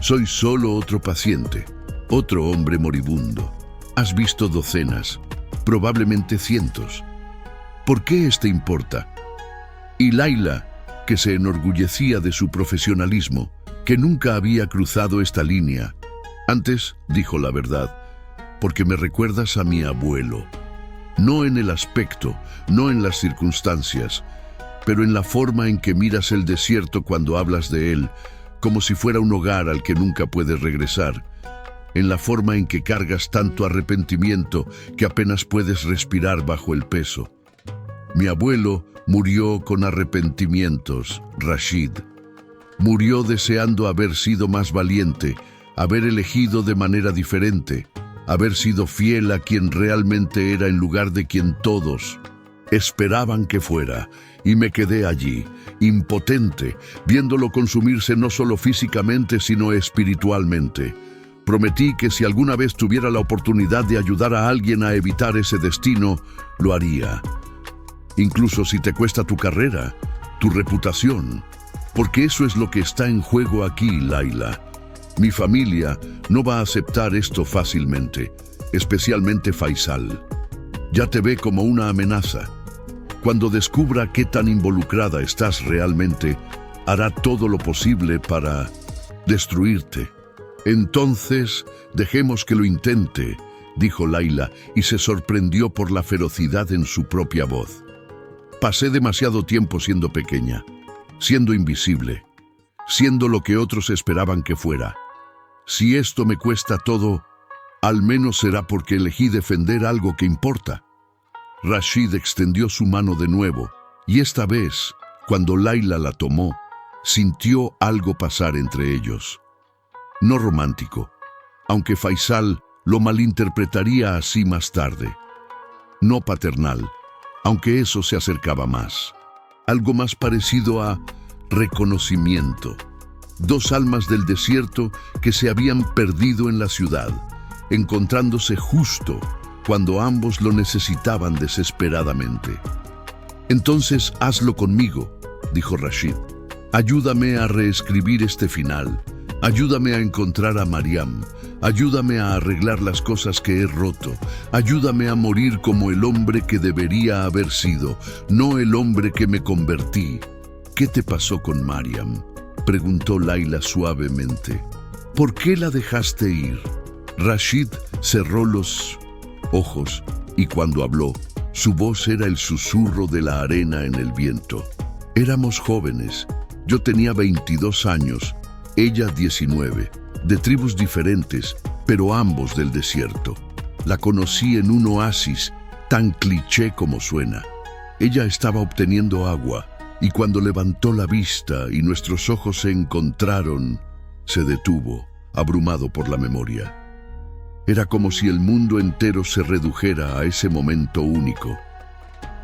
Soy solo otro paciente, otro hombre moribundo. Has visto docenas, probablemente cientos. ¿Por qué este importa? Y Layla, que se enorgullecía de su profesionalismo, que nunca había cruzado esta línea. Antes, dijo la verdad, porque me recuerdas a mi abuelo. No en el aspecto, no en las circunstancias, pero en la forma en que miras el desierto cuando hablas de él, como si fuera un hogar al que nunca puedes regresar. En la forma en que cargas tanto arrepentimiento que apenas puedes respirar bajo el peso. Mi abuelo murió con arrepentimientos, Rashid. Murió deseando haber sido más valiente, haber elegido de manera diferente, haber sido fiel a quien realmente era en lugar de quien todos esperaban que fuera. Y me quedé allí, impotente, viéndolo consumirse no solo físicamente, sino espiritualmente. Prometí que si alguna vez tuviera la oportunidad de ayudar a alguien a evitar ese destino, lo haría. Incluso si te cuesta tu carrera, tu reputación. Porque eso es lo que está en juego aquí, Layla. Mi familia no va a aceptar esto fácilmente, especialmente Faisal. Ya te ve como una amenaza. Cuando descubra qué tan involucrada estás realmente, hará todo lo posible para destruirte. Entonces, dejemos que lo intente, dijo Layla, y se sorprendió por la ferocidad en su propia voz. Pasé demasiado tiempo siendo pequeña, siendo invisible, siendo lo que otros esperaban que fuera. Si esto me cuesta todo, al menos será porque elegí defender algo que importa. Rashid extendió su mano de nuevo, y esta vez, cuando Layla la tomó, sintió algo pasar entre ellos. No romántico, aunque Faisal lo malinterpretaría así más tarde. No paternal, aunque eso se acercaba más. Algo más parecido a reconocimiento. 2 almas del desierto que se habían perdido en la ciudad, encontrándose justo cuando ambos lo necesitaban desesperadamente. Entonces hazlo conmigo, dijo Rashid. Ayúdame a reescribir este final. Ayúdame a encontrar a Mariam. Ayúdame a arreglar las cosas que he roto. Ayúdame a morir como el hombre que debería haber sido, no el hombre que me convertí. ¿Qué te pasó con Mariam?, preguntó Layla suavemente. ¿Por qué la dejaste ir? Rashid cerró los ojos y cuando habló, su voz era el susurro de la arena en el viento. Éramos jóvenes. Yo tenía 22 años, ella 19, de tribus diferentes, pero ambos del desierto. La conocí en un oasis, tan cliché como suena. Ella estaba obteniendo agua, y cuando levantó la vista y nuestros ojos se encontraron, se detuvo, abrumado por la memoria. Era como si el mundo entero se redujera a ese momento único,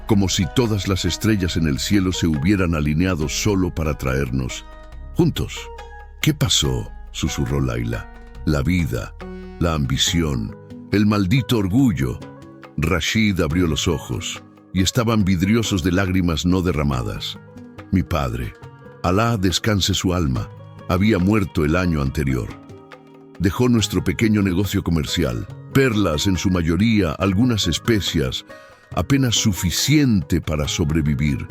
como si todas las estrellas en el cielo se hubieran alineado solo para traernos juntos. ¿Qué pasó?, susurró Layla. La vida, la ambición, el maldito orgullo. Rashid abrió los ojos y estaban vidriosos de lágrimas no derramadas. Mi padre, Alá descanse su alma, había muerto el año anterior. Dejó nuestro pequeño negocio comercial, perlas en su mayoría, algunas especias, apenas suficiente para sobrevivir.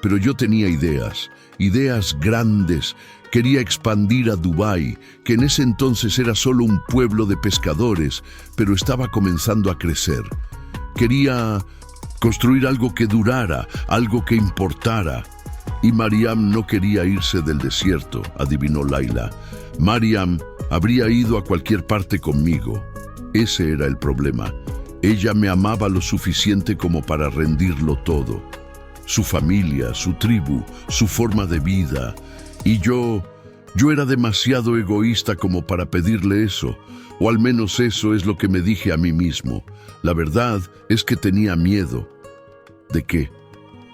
Pero yo tenía ideas grandes. Quería expandir a Dubái, que en ese entonces era solo un pueblo de pescadores, pero estaba comenzando a crecer. Quería construir algo que durara, algo que importara. Y Mariam no quería irse del desierto, adivinó Layla. Mariam habría ido a cualquier parte conmigo. Ese era el problema. Ella me amaba lo suficiente como para rendirlo todo. Su familia, su tribu, su forma de vida. Y yo era demasiado egoísta como para pedirle eso, o al menos eso es lo que me dije a mí mismo. La verdad es que tenía miedo. ¿De qué?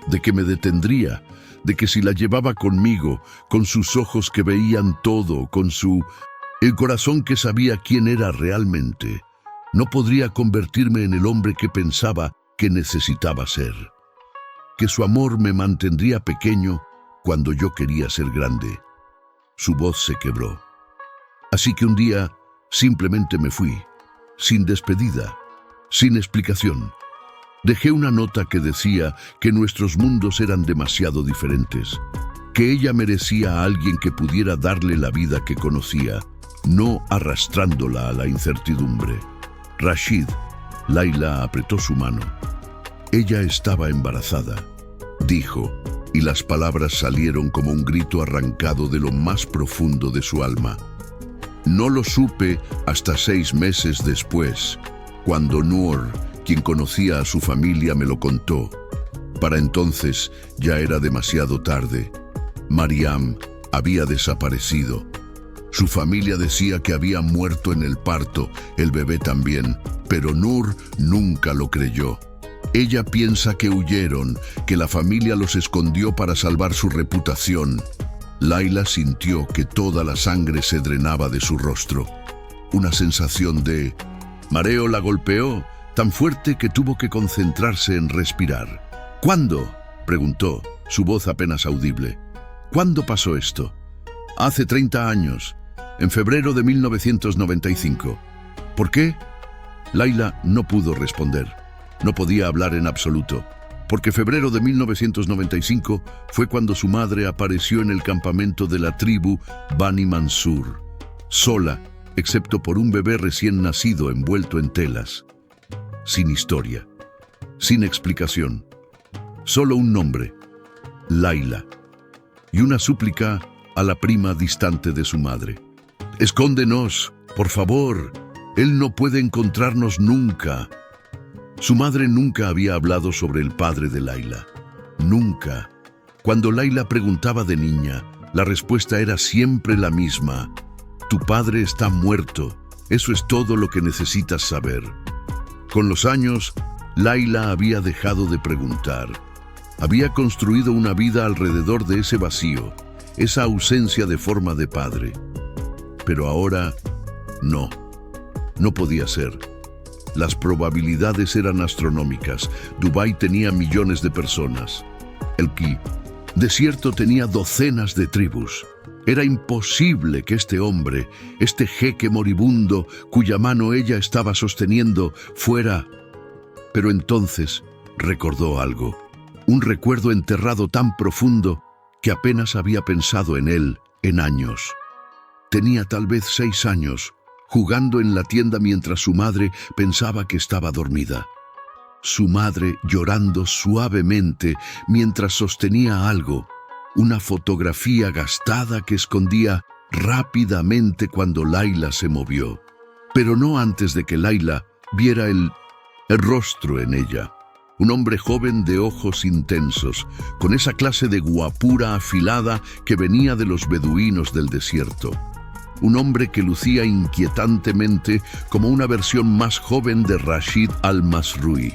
De que me detendría, de que si la llevaba conmigo, con sus ojos que veían todo, el corazón que sabía quién era realmente, no podría convertirme en el hombre que pensaba que necesitaba ser. Que su amor me mantendría pequeño cuando yo quería ser grande. Su voz se quebró. Así que un día simplemente me fui, sin despedida, sin explicación. Dejé una nota que decía que nuestros mundos eran demasiado diferentes, que ella merecía a alguien que pudiera darle la vida que conocía, no arrastrándola a la incertidumbre. Rashid, Layla apretó su mano. Ella estaba embarazada, dijo, y las palabras salieron como un grito arrancado de lo más profundo de su alma. No lo supe hasta 6 meses después, cuando Noor, quien conocía a su familia, me lo contó. Para entonces ya era demasiado tarde. Mariam había desaparecido. Su familia decía que había muerto en el parto, el bebé también, pero Noor nunca lo creyó. Ella piensa que huyeron, que la familia los escondió para salvar su reputación. Layla sintió que toda la sangre se drenaba de su rostro. Una sensación de mareo la golpeó, tan fuerte que tuvo que concentrarse en respirar. ¿Cuándo?, preguntó, su voz apenas audible. ¿Cuándo pasó esto? Hace 30 años, en febrero de 1995. ¿Por qué? Layla no pudo responder. No podía hablar en absoluto, porque febrero de 1995 fue cuando su madre apareció en el campamento de la tribu Bani Mansur, sola, excepto por un bebé recién nacido envuelto en telas. Sin historia, sin explicación, solo un nombre, Layla, y una súplica a la prima distante de su madre. «Escóndenos, por favor, él no puede encontrarnos nunca». Su madre nunca había hablado sobre el padre de Layla. Nunca. Cuando Layla preguntaba de niña, la respuesta era siempre la misma. Tu padre está muerto. Eso es todo lo que necesitas saber. Con los años, Layla había dejado de preguntar. Había construido una vida alrededor de ese vacío, esa ausencia de forma de padre. Pero ahora, no podía ser. Las probabilidades eran astronómicas. Dubái tenía millones de personas. El desierto tenía docenas de tribus. Era imposible que este hombre, este jeque moribundo, cuya mano ella estaba sosteniendo, fuera. Pero entonces recordó algo. Un recuerdo enterrado tan profundo que apenas había pensado en él en años. Tenía tal vez 6 años, jugando en la tienda mientras su madre pensaba que estaba dormida. Su madre llorando suavemente mientras sostenía algo, una fotografía gastada que escondía rápidamente cuando Layla se movió, pero no antes de que Layla viera el rostro en ella. Un hombre joven de ojos intensos, con esa clase de guapura afilada que venía de los beduinos del desierto. Un hombre que lucía inquietantemente como una versión más joven de Rashid al-Masrui.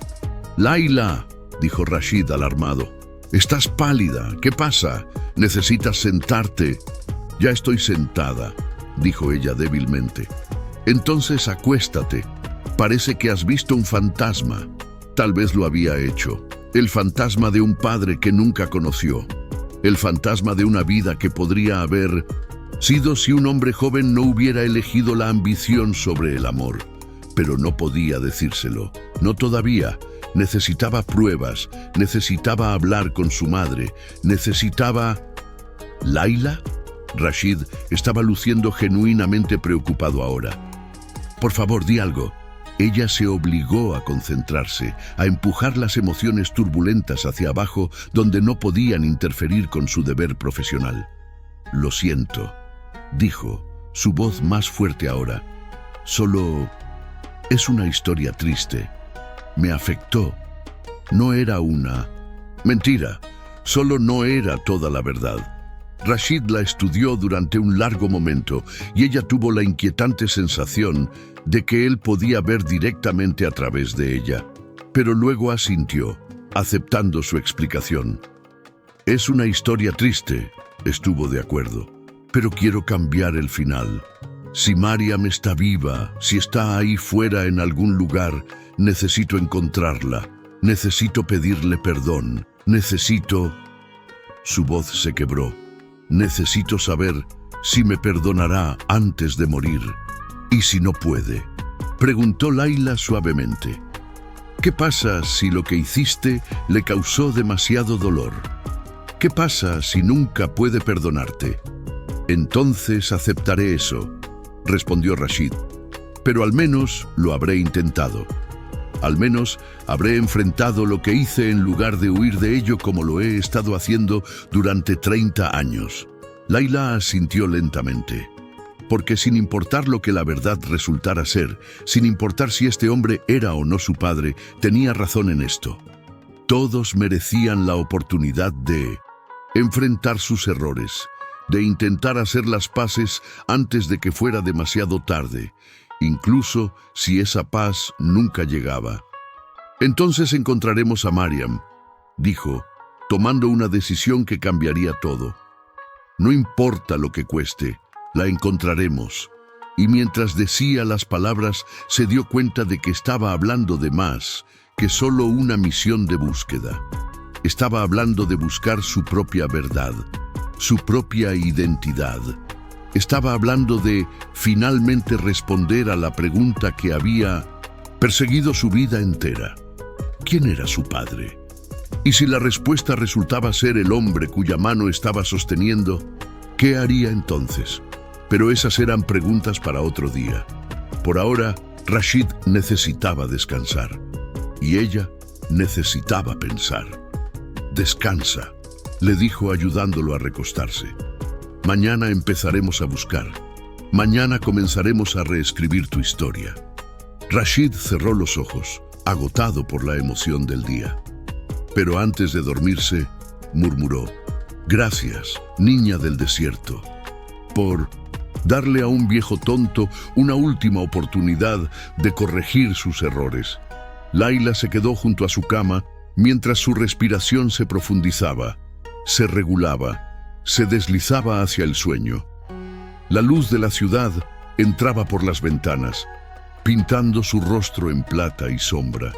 «Layla», dijo Rashid alarmado, «estás pálida. ¿Qué pasa? Necesitas sentarte». «Ya estoy sentada», dijo ella débilmente. «Entonces acuéstate. Parece que has visto un fantasma». Tal vez lo había hecho. El fantasma de un padre que nunca conoció. El fantasma de una vida que podría haber sido si un hombre joven no hubiera elegido la ambición sobre el amor. Pero no podía decírselo. No todavía. Necesitaba pruebas. Necesitaba hablar con su madre. Necesitaba... ¿Layla? Rashid estaba luciendo genuinamente preocupado ahora. «Por favor, di algo». Ella se obligó a concentrarse, a empujar las emociones turbulentas hacia abajo donde no podían interferir con su deber profesional. «Lo siento», dijo, su voz más fuerte ahora. «Solo es una historia triste. Me afectó. No era una mentira, solo no era toda la verdad». Rashid la estudió durante un largo momento y ella tuvo la inquietante sensación de que él podía ver directamente a través de ella. Pero luego asintió, aceptando su explicación. «Es una historia triste», estuvo de acuerdo, «pero quiero cambiar el final. Si Mariam está viva, si está ahí fuera en algún lugar, necesito encontrarla. Necesito pedirle perdón. Necesito...» Su voz se quebró. «Necesito saber si me perdonará antes de morir. ¿Y si no puede?», preguntó Layla suavemente. «¿Qué pasa si lo que hiciste le causó demasiado dolor? ¿Qué pasa si nunca puede perdonarte?». «Entonces aceptaré eso», respondió Rashid. «Pero al menos lo habré intentado. Al menos habré enfrentado lo que hice en lugar de huir de ello como lo he estado haciendo durante 30 años». Layla asintió lentamente. Porque sin importar lo que la verdad resultara ser, sin importar si este hombre era o no su padre, tenía razón en esto. Todos merecían la oportunidad de enfrentar sus errores, de intentar hacer las paces antes de que fuera demasiado tarde, incluso si esa paz nunca llegaba. «Entonces encontraremos a Mariam», dijo, tomando una decisión que cambiaría todo. «No importa lo que cueste, la encontraremos». Y mientras decía las palabras, se dio cuenta de que estaba hablando de más que solo una misión de búsqueda. Estaba hablando de buscar su propia verdad, su propia identidad. Estaba hablando de finalmente responder a la pregunta que había perseguido su vida entera. ¿Quién era su padre? Y si la respuesta resultaba ser el hombre cuya mano estaba sosteniendo, ¿qué haría entonces? Pero esas eran preguntas para otro día. Por ahora, Rashid necesitaba descansar. Y ella necesitaba pensar. «Descansa», le dijo ayudándolo a recostarse. «Mañana empezaremos a buscar. Mañana comenzaremos a reescribir tu historia». Rashid cerró los ojos, agotado por la emoción del día. Pero antes de dormirse, murmuró: «Gracias, niña del desierto, por darle a un viejo tonto una última oportunidad de corregir sus errores». Layla se quedó junto a su cama mientras su respiración se profundizaba, se regulaba, se deslizaba hacia el sueño. La luz de la ciudad entraba por las ventanas, pintando su rostro en plata y sombra.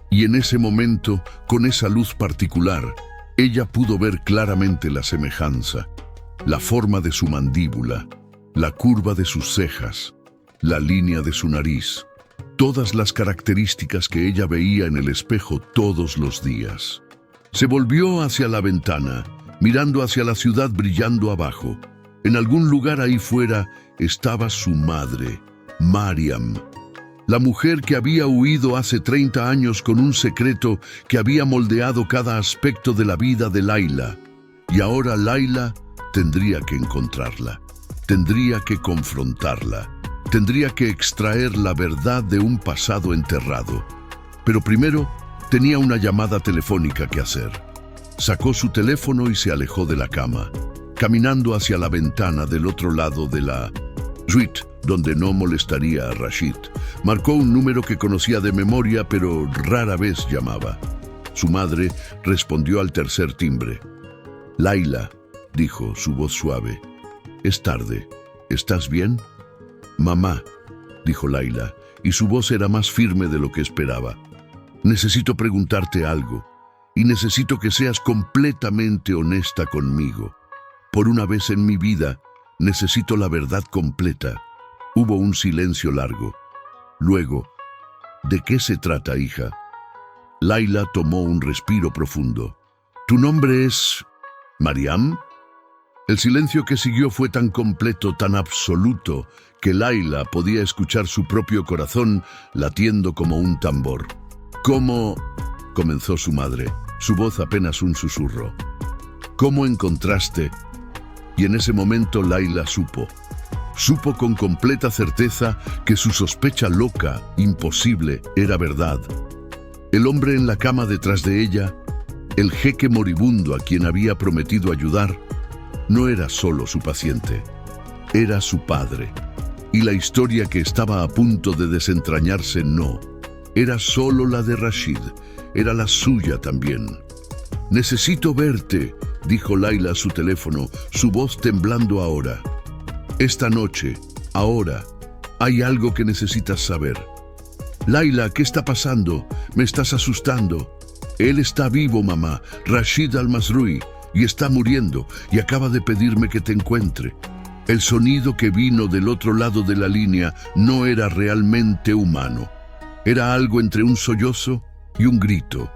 Y en ese momento, con esa luz particular, ella pudo ver claramente la semejanza, la forma de su mandíbula, la curva de sus cejas, la línea de su nariz, todas las características que ella veía en el espejo todos los días. Se volvió hacia la ventana, mirando hacia la ciudad brillando abajo. En algún lugar ahí fuera estaba su madre, Mariam. La mujer que había huido hace 30 años con un secreto que había moldeado cada aspecto de la vida de Layla. Y ahora Layla tendría que encontrarla, tendría que confrontarla, tendría que extraer la verdad de un pasado enterrado. Pero primero tenía una llamada telefónica que hacer. Sacó su teléfono y se alejó de la cama, caminando hacia la ventana del otro lado de la suite, donde no molestaría a Rashid. Marcó un número que conocía de memoria, pero rara vez llamaba. Su madre respondió al tercer timbre. «Layla», dijo, su voz suave. «Es tarde. ¿Estás bien?» «Mamá», dijo Layla, y su voz era más firme de lo que esperaba. «Necesito preguntarte algo, y necesito que seas completamente honesta conmigo. Por una vez en mi vida, necesito la verdad completa». Hubo un silencio largo. Luego, «¿De qué se trata, hija?» Layla tomó un respiro profundo. «¿Tu nombre es Mariam?» El silencio que siguió fue tan completo, tan absoluto, que Layla podía escuchar su propio corazón latiendo como un tambor. «¿Cómo?» comenzó su madre, su voz apenas un susurro. «¿Cómo encontraste?» Y en ese momento Layla supo. Supo con completa certeza que su sospecha loca, imposible, era verdad. El hombre en la cama detrás de ella, el jeque moribundo a quien había prometido ayudar, no era solo su paciente, era su padre. Y la historia que estaba a punto de desentrañarse no era solo la de Rashid, era la suya también. «Necesito verte», dijo Layla a su teléfono, su voz temblando ahora. «Esta noche, ahora, hay algo que necesitas saber». «Layla, ¿qué está pasando? Me estás asustando». «Él está vivo, mamá, Rashid Al-Mazrui, y está muriendo, y acaba de pedirme que te encuentre». El sonido que vino del otro lado de la línea no era realmente humano. Era algo entre un sollozo y un grito.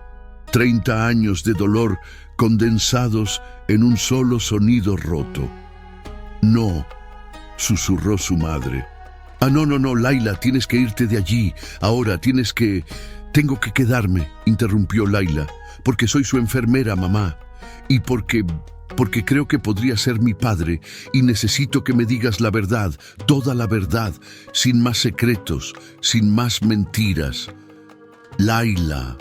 30 años de dolor condensados en un solo sonido roto. «No», susurró su madre. No, Layla, tienes que irte de allí. Ahora Tengo que quedarme», interrumpió Layla, «porque soy su enfermera, mamá, y porque creo que podría ser mi padre, y necesito que me digas la verdad, toda la verdad, sin más secretos, sin más mentiras». «Layla».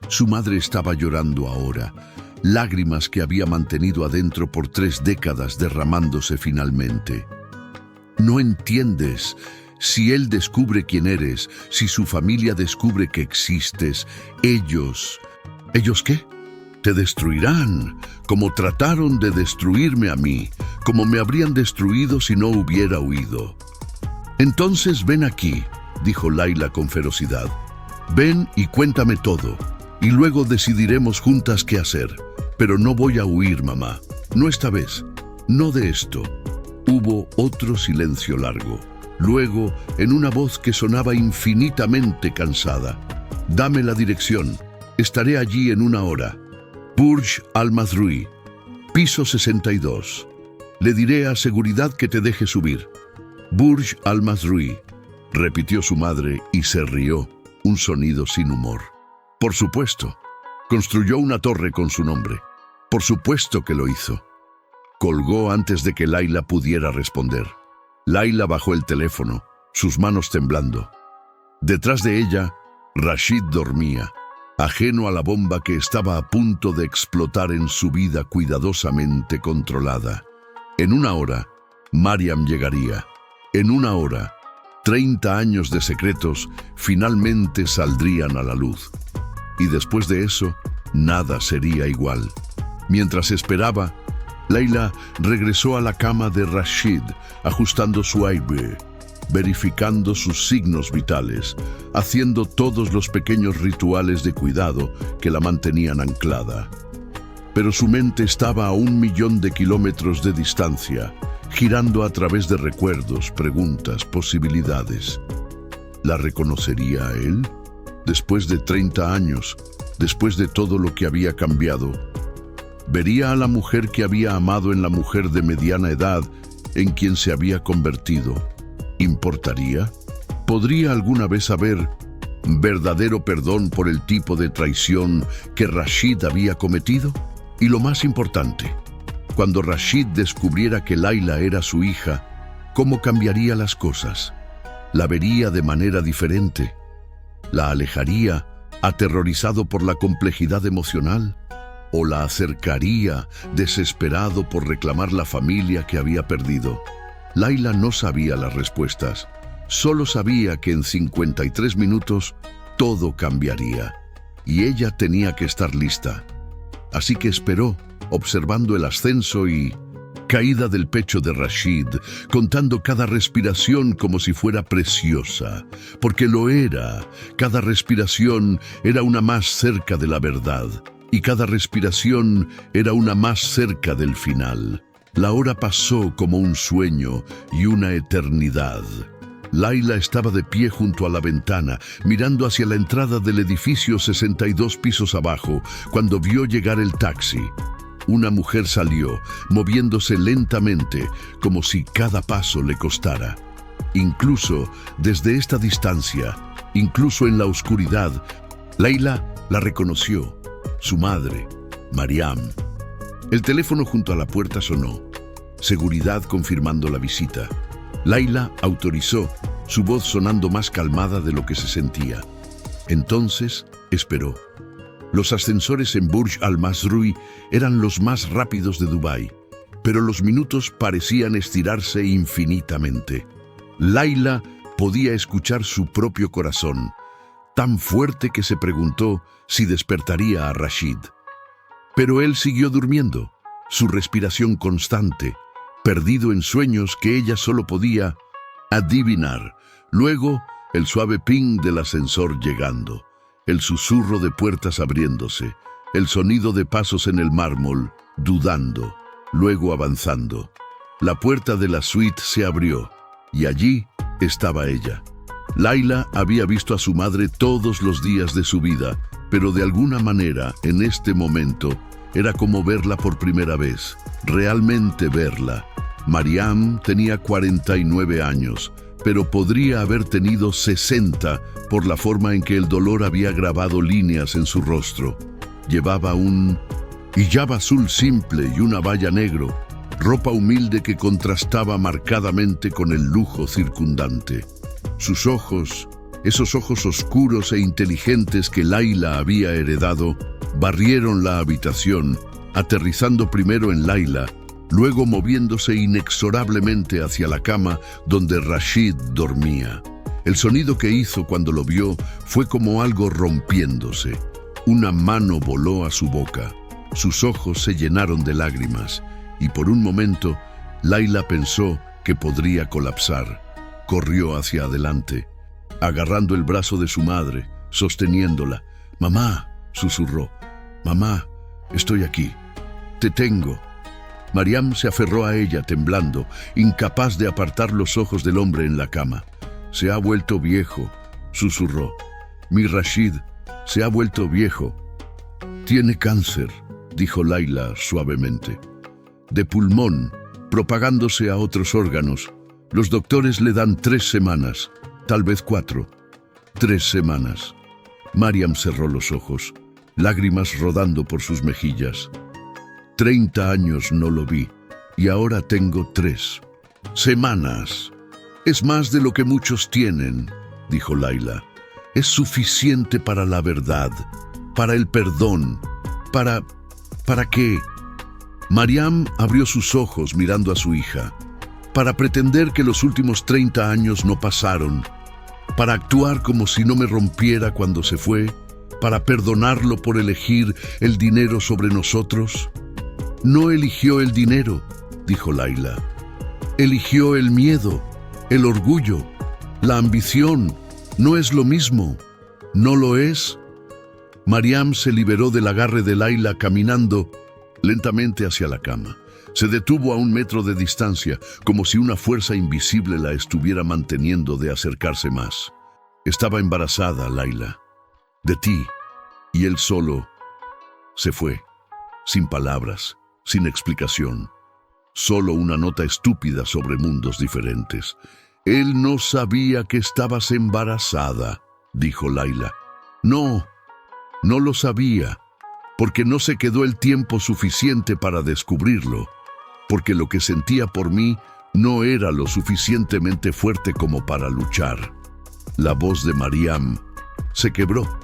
Su madre estaba llorando ahora, lágrimas que había mantenido adentro por 3 décadas derramándose finalmente. «No entiendes. Si él descubre quién eres, si su familia descubre que existes, ellos... ¿Ellos qué? Te destruirán, como trataron de destruirme a mí, como me habrían destruido si no hubiera huido». «Entonces ven aquí», dijo Layla con ferocidad. «Ven y cuéntame todo, y luego decidiremos juntas qué hacer. Pero no voy a huir, mamá. No esta vez. No de esto». Hubo otro silencio largo. Luego, en una voz que sonaba infinitamente cansada: «Dame la dirección. Estaré allí en 1 hora. Burj Al-Mazrui, piso 62. Le diré a seguridad que te deje subir». «Burj Al-Mazrui», repitió su madre y se rió, un sonido sin humor. «Por supuesto. Construyó una torre con su nombre. Por supuesto que lo hizo». Colgó antes de que Layla pudiera responder. Layla bajó el teléfono, sus manos temblando. Detrás de ella, Rashid dormía, ajeno a la bomba que estaba a punto de explotar en su vida cuidadosamente controlada. En 1 hora, Mariam llegaría. En 1 hora, 30 años de secretos finalmente saldrían a la luz. Y después de eso, nada sería igual. Mientras esperaba, Layla regresó a la cama de Rashid, ajustando su aire, verificando sus signos vitales, haciendo todos los pequeños rituales de cuidado que la mantenían anclada. Pero su mente estaba a 1.000.000 de kilómetros de distancia, girando a través de recuerdos, preguntas, posibilidades. ¿La reconocería a él? Después de 30 años, después de todo lo que había cambiado, ¿vería a la mujer que había amado en la mujer de mediana edad en quien se había convertido? ¿Importaría? ¿Podría alguna vez haber verdadero perdón por el tipo de traición que Rashid había cometido? Y lo más importante, cuando Rashid descubriera que Layla era su hija, ¿cómo cambiaría las cosas? ¿La vería de manera diferente? ¿La alejaría, aterrorizado por la complejidad emocional? ¿O la acercaría, desesperado por reclamar la familia que había perdido? Layla no sabía las respuestas. Solo sabía que en 53 minutos todo cambiaría. Y ella tenía que estar lista. Así que esperó, observando el ascenso y caída del pecho de Rashid, contando cada respiración como si fuera preciosa, porque lo era. Cada respiración era una más cerca de la verdad, y cada respiración era una más cerca del final. La hora pasó como un sueño y una eternidad. Layla estaba de pie junto a la ventana, mirando hacia la entrada del edificio 62 pisos abajo, cuando vio llegar el taxi. Una mujer salió, moviéndose lentamente, como si cada paso le costara. Incluso desde esta distancia, incluso en la oscuridad, Layla la reconoció. Su madre, Mariam. El teléfono junto a la puerta sonó. Seguridad confirmando la visita. Layla autorizó, su voz sonando más calmada de lo que se sentía. Entonces esperó. Los ascensores en Burj Al Masroui eran los más rápidos de Dubái, pero los minutos parecían estirarse infinitamente. Layla podía escuchar su propio corazón, tan fuerte que se preguntó si despertaría a Rashid. Pero él siguió durmiendo, su respiración constante, perdido en sueños que ella solo podía adivinar. Luego, el suave ping del ascensor llegando, el susurro de puertas abriéndose, el sonido de pasos en el mármol, dudando, luego avanzando. La puerta de la suite se abrió, y allí estaba ella. Layla había visto a su madre todos los días de su vida, pero de alguna manera, en este momento, era como verla por primera vez, realmente verla. Mariam tenía 49 años, pero podría haber tenido 60 por la forma en que el dolor había grabado líneas en su rostro. Llevaba un hijab azul simple y una baya negro, ropa humilde que contrastaba marcadamente con el lujo circundante. Sus ojos, esos ojos oscuros e inteligentes que Layla había heredado, barrieron la habitación, aterrizando primero en Layla, luego moviéndose inexorablemente hacia la cama donde Rashid dormía. El sonido que hizo cuando lo vio fue como algo rompiéndose. Una mano voló a su boca. Sus ojos se llenaron de lágrimas y por un momento Layla pensó que podría colapsar. Corrió hacia adelante, agarrando el brazo de su madre, sosteniéndola. «Mamá», susurró. «Mamá, estoy aquí. Te tengo». Mariam se aferró a ella temblando, incapaz de apartar los ojos del hombre en la cama. «Se ha vuelto viejo», susurró. «Mi Rashid se ha vuelto viejo». «Tiene cáncer», dijo Layla suavemente. «De pulmón, propagándose a otros órganos. Los doctores le dan 3 semanas, tal vez 4. 3 semanas». Mariam cerró los ojos, lágrimas rodando por sus mejillas. 30 años no lo vi, y ahora tengo 3 semanas. «Es más de lo que muchos tienen», dijo Layla. «Es suficiente para la verdad, para el perdón, ¿para qué?» Mariam abrió sus ojos mirando a su hija. «Para pretender que los últimos 30 años no pasaron, para actuar como si no me rompiera cuando se fue, para perdonarlo por elegir el dinero sobre nosotros». «No eligió el dinero», dijo Layla. «Eligió el miedo, el orgullo, la ambición. No es lo mismo. ¿No lo es?» Mariam se liberó del agarre de Layla caminando lentamente hacia la cama. Se detuvo a 1 metro de distancia, como si una fuerza invisible la estuviera manteniendo de acercarse más. «Estaba embarazada, Layla. De ti». Y él solo se fue, sin palabras, sin explicación. Solo una nota estúpida sobre mundos diferentes. Él no sabía que estabas embarazada, dijo Laila. No, no lo sabía, porque no se quedó el tiempo suficiente para descubrirlo, porque lo que sentía por mí no era lo suficientemente fuerte como para luchar. La voz de Mariam se quebró.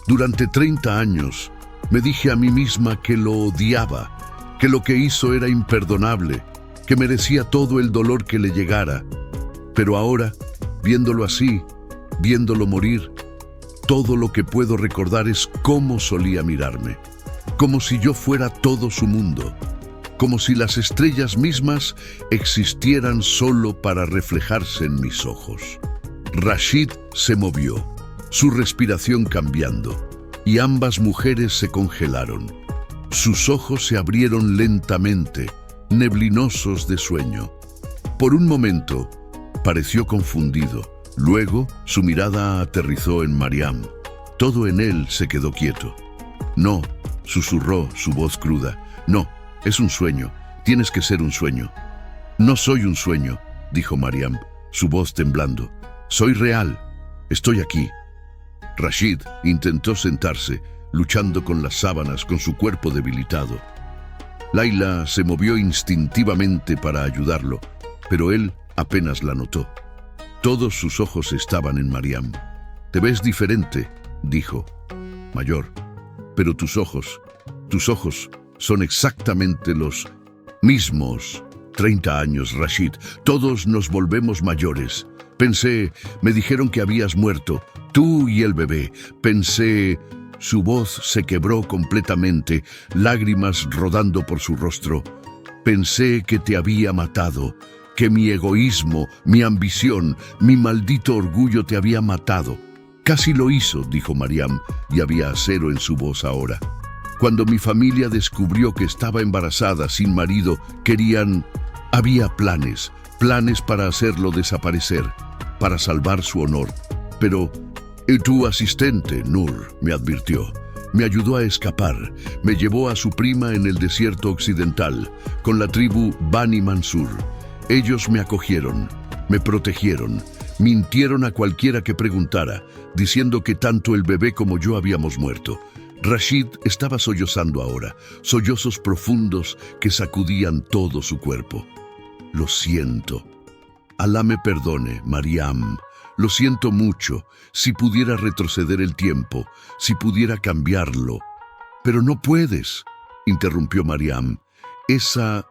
Durante 30 años me dije a mí misma que lo odiaba, que lo que hizo era imperdonable, que merecía todo el dolor que le llegara. Pero ahora, viéndolo así, viéndolo morir, todo lo que puedo recordar es cómo solía mirarme, como si yo fuera todo su mundo, como si las estrellas mismas existieran solo para reflejarse en mis ojos. Rashid se movió, su respiración cambiando, y ambas mujeres se congelaron. Sus ojos se abrieron lentamente, neblinosos de sueño. Por un momento, pareció confundido. Luego, su mirada aterrizó en Mariam. Todo en él se quedó quieto. No, susurró su voz cruda. No, es un sueño. Tienes que ser un sueño. No soy un sueño, dijo Mariam, su voz temblando. Soy real. Estoy aquí. Rashid intentó sentarse, luchando con las sábanas, con su cuerpo debilitado. Laila se movió instintivamente para ayudarlo, pero él apenas la notó. Todos sus ojos estaban en Mariam. «Te ves diferente», dijo. «Mayor. Pero tus ojos son exactamente los mismos. 30 años, Rashid. Todos nos volvemos mayores. Pensé, me dijeron que habías muerto, tú y el bebé. Pensé...» Su voz se quebró completamente, lágrimas rodando por su rostro. «Pensé que te había matado, que mi egoísmo, mi ambición, mi maldito orgullo te había matado». «Casi lo hizo», dijo Mariam, y había acero en su voz ahora. «Cuando mi familia descubrió que estaba embarazada, sin marido, había planes para hacerlo desaparecer, para salvar su honor. Pero tu asistente, Nur, me advirtió. Me ayudó a escapar. Me llevó a su prima en el desierto occidental, con la tribu Bani Mansur. Ellos me acogieron, me protegieron, mintieron a cualquiera que preguntara, diciendo que tanto el bebé como yo habíamos muerto». Rashid estaba sollozando ahora, sollozos profundos que sacudían todo su cuerpo. «Lo siento. Alá me perdone, Mariam. Lo siento mucho. Si pudiera retroceder el tiempo, si pudiera cambiarlo». «Pero no puedes», interrumpió Mariam. «Esa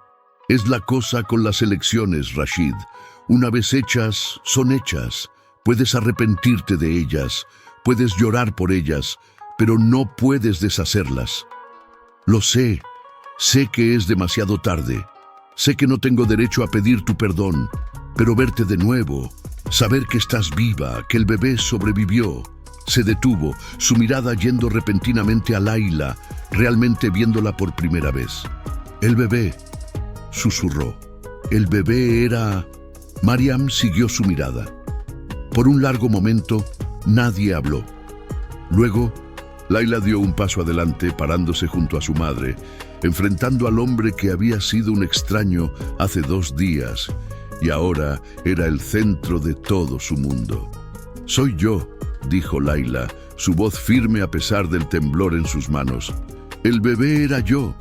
es la cosa con las elecciones, Rashid. Una vez hechas, son hechas. Puedes arrepentirte de ellas, puedes llorar por ellas, pero no puedes deshacerlas. Lo sé que es demasiado tarde. Sé que no tengo derecho a pedir tu perdón, pero verte de nuevo, saber que estás viva, que el bebé sobrevivió». Se detuvo, su mirada yendo repentinamente a Laila, realmente viéndola por primera vez. «El bebé», susurró. «El bebé era...» Mariam siguió su mirada. Por un largo momento, nadie habló. Luego, Laila dio un paso adelante, parándose junto a su madre, enfrentando al hombre que había sido un extraño hace 2 días, y ahora era el centro de todo su mundo. «Soy yo», dijo Laila, su voz firme a pesar del temblor en sus manos. «El bebé era yo».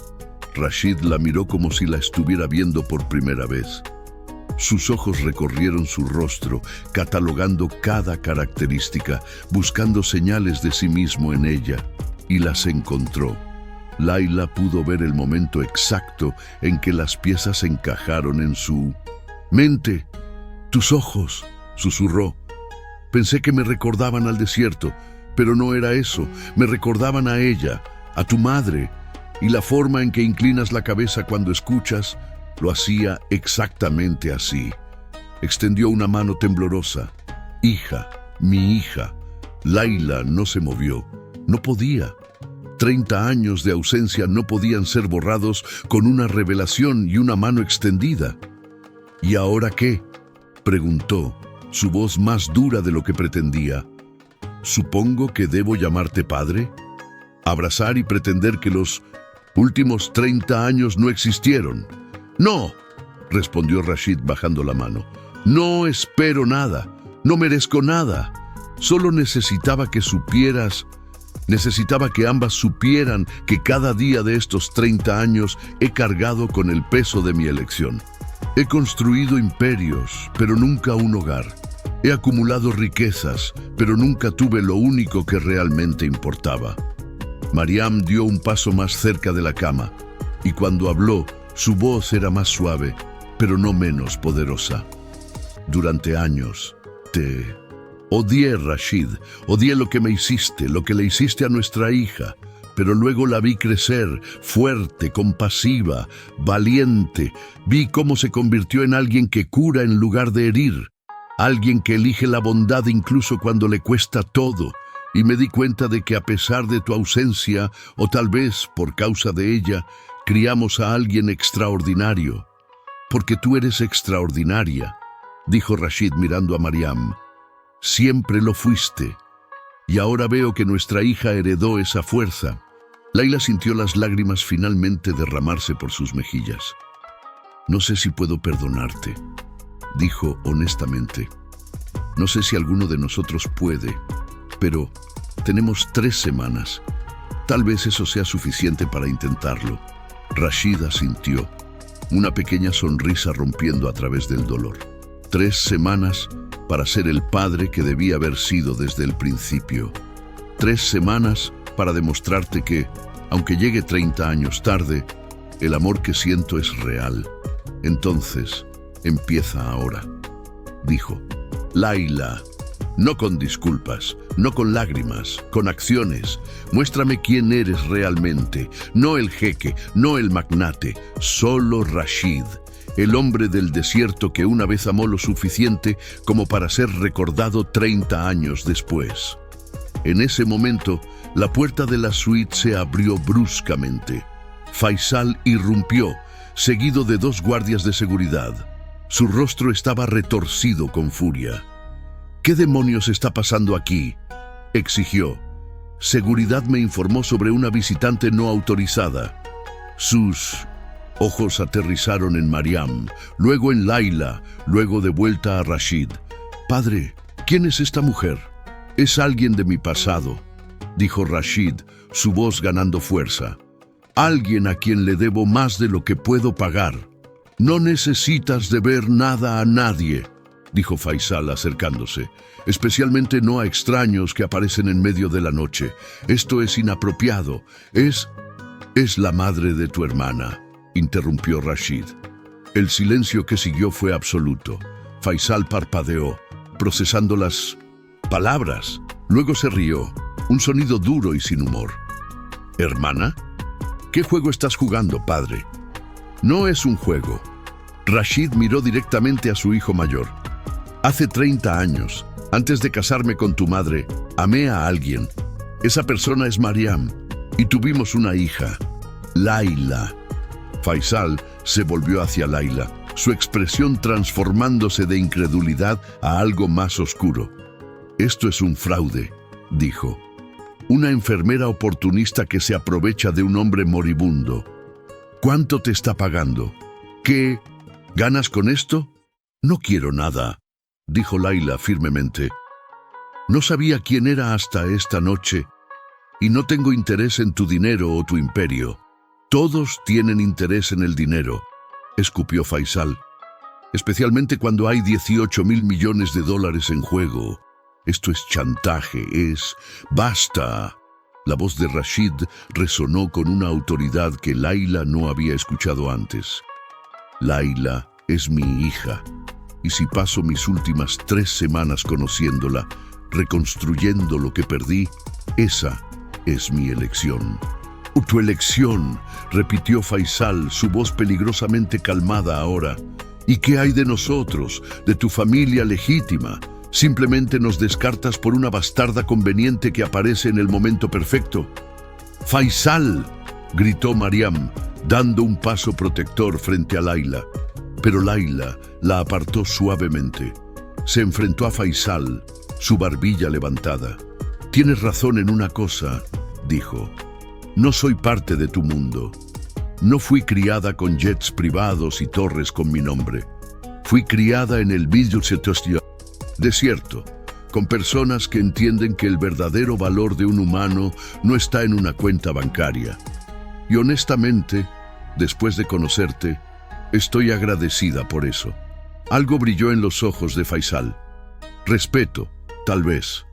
Rashid la miró como si la estuviera viendo por primera vez. Sus ojos recorrieron su rostro, catalogando cada característica, buscando señales de sí mismo en ella, y las encontró. Laila pudo ver el momento exacto en que las piezas encajaron en su mente. «Tus ojos», susurró. «Pensé que me recordaban al desierto, pero no era eso. Me recordaban a ella, a tu madre, y la forma en que inclinas la cabeza cuando escuchas lo hacía exactamente así». Extendió una mano temblorosa. «Hija, mi hija». Laila no se movió. No podía. 30 años de ausencia no podían ser borrados con una revelación y una mano extendida. «¿Y ahora qué?», preguntó, su voz más dura de lo que pretendía. «Supongo que debo llamarte padre. Abrazar y pretender que los últimos 30 años no existieron». «No», respondió Rashid bajando la mano. No espero nada, no merezco nada. Solo necesitaba que supieras, necesitaba que ambas supieran que cada día de estos 30 años he cargado con el peso de mi elección. He construido imperios, pero nunca un hogar. He acumulado riquezas, pero nunca tuve lo único que realmente importaba. Mariam dio un paso más cerca de la cama, y cuando habló, su voz era más suave, pero no menos poderosa. Durante años, te odié, Rashid. Odié lo que me hiciste, lo que le hiciste a nuestra hija. Pero luego la vi crecer, fuerte, compasiva, valiente. Vi cómo se convirtió en alguien que cura en lugar de herir. Alguien que elige la bondad incluso cuando le cuesta todo. Y me di cuenta de que a pesar de tu ausencia, o tal vez por causa de ella, criamos a alguien extraordinario. Porque tú eres extraordinaria, dijo Rashid mirando a Mariam. Siempre lo fuiste. Y ahora veo que nuestra hija heredó esa fuerza. Laila sintió las lágrimas finalmente derramarse por sus mejillas. No sé si puedo perdonarte, dijo honestamente. No sé si alguno de nosotros puede, pero tenemos 3 semanas. Tal vez eso sea suficiente para intentarlo. Rashid asintió, una pequeña sonrisa rompiendo a través del dolor. 3 semanas para ser el padre que debía haber sido desde el principio. 3 semanas para demostrarte que, aunque llegue 30 años tarde, el amor que siento es real. Entonces, empieza ahora, dijo. Laila, no con disculpas, no con lágrimas, con acciones. Muéstrame quién eres realmente, no el jeque, no el magnate, solo Rashid. El hombre del desierto que una vez amó lo suficiente como para ser recordado 30 años después. En ese momento, la puerta de la suite se abrió bruscamente. Faisal irrumpió, seguido de 2 guardias de seguridad. Su rostro estaba retorcido con furia. ¿Qué demonios está pasando aquí?, exigió. Seguridad me informó sobre una visitante no autorizada. Sus ojos aterrizaron en Mariam, luego en Laila, luego de vuelta a Rashid. Padre, ¿quién es esta mujer? Es alguien de mi pasado, dijo Rashid, su voz ganando fuerza. Alguien a quien le debo más de lo que puedo pagar. No necesitas deber nada a nadie, dijo Faisal acercándose, especialmente no a extraños que aparecen en medio de la noche. Esto es inapropiado. Es la madre de tu hermana, interrumpió Rashid. El silencio que siguió fue absoluto. Faisal parpadeó, procesando las palabras. Luego se rió, un sonido duro y sin humor. ¿Hermana? ¿Qué juego estás jugando, padre? No es un juego. Rashid miró directamente a su hijo mayor. Hace 30 años, antes de casarme con tu madre, amé a alguien. Esa persona es Mariam, y tuvimos una hija, Laila. Faisal se volvió hacia Laila, su expresión transformándose de incredulidad a algo más oscuro. Esto es un fraude, dijo. Una enfermera oportunista que se aprovecha de un hombre moribundo. ¿Cuánto te está pagando? ¿Qué? ¿Ganas con esto? No quiero nada, dijo Laila firmemente. No sabía quién era hasta esta noche, y no tengo interés en tu dinero o tu imperio. Todos tienen interés en el dinero, escupió Faisal, especialmente cuando hay 18.000 millones de dólares en juego. Esto es chantaje, ¡Basta! La voz de Rashid resonó con una autoridad que Laila no había escuchado antes. Laila es mi hija, y si paso mis últimas 3 semanas conociéndola, reconstruyendo lo que perdí, esa es mi elección. Tu elección, repitió Faisal, su voz peligrosamente calmada ahora. ¿Y qué hay de nosotros, de tu familia legítima? Simplemente nos descartas por una bastarda conveniente que aparece en el momento perfecto. ¡Faisal!, gritó Mariam, dando un paso protector frente a Laila. Pero Laila la apartó suavemente. Se enfrentó a Faisal, su barbilla levantada. Tienes razón en una cosa, dijo. No soy parte de tu mundo. No fui criada con jets privados y torres con mi nombre. Fui criada en el desierto, con personas que entienden que el verdadero valor de un humano no está en una cuenta bancaria. Y honestamente, después de conocerte, estoy agradecida por eso. Algo brilló en los ojos de Faisal. Respeto, tal vez,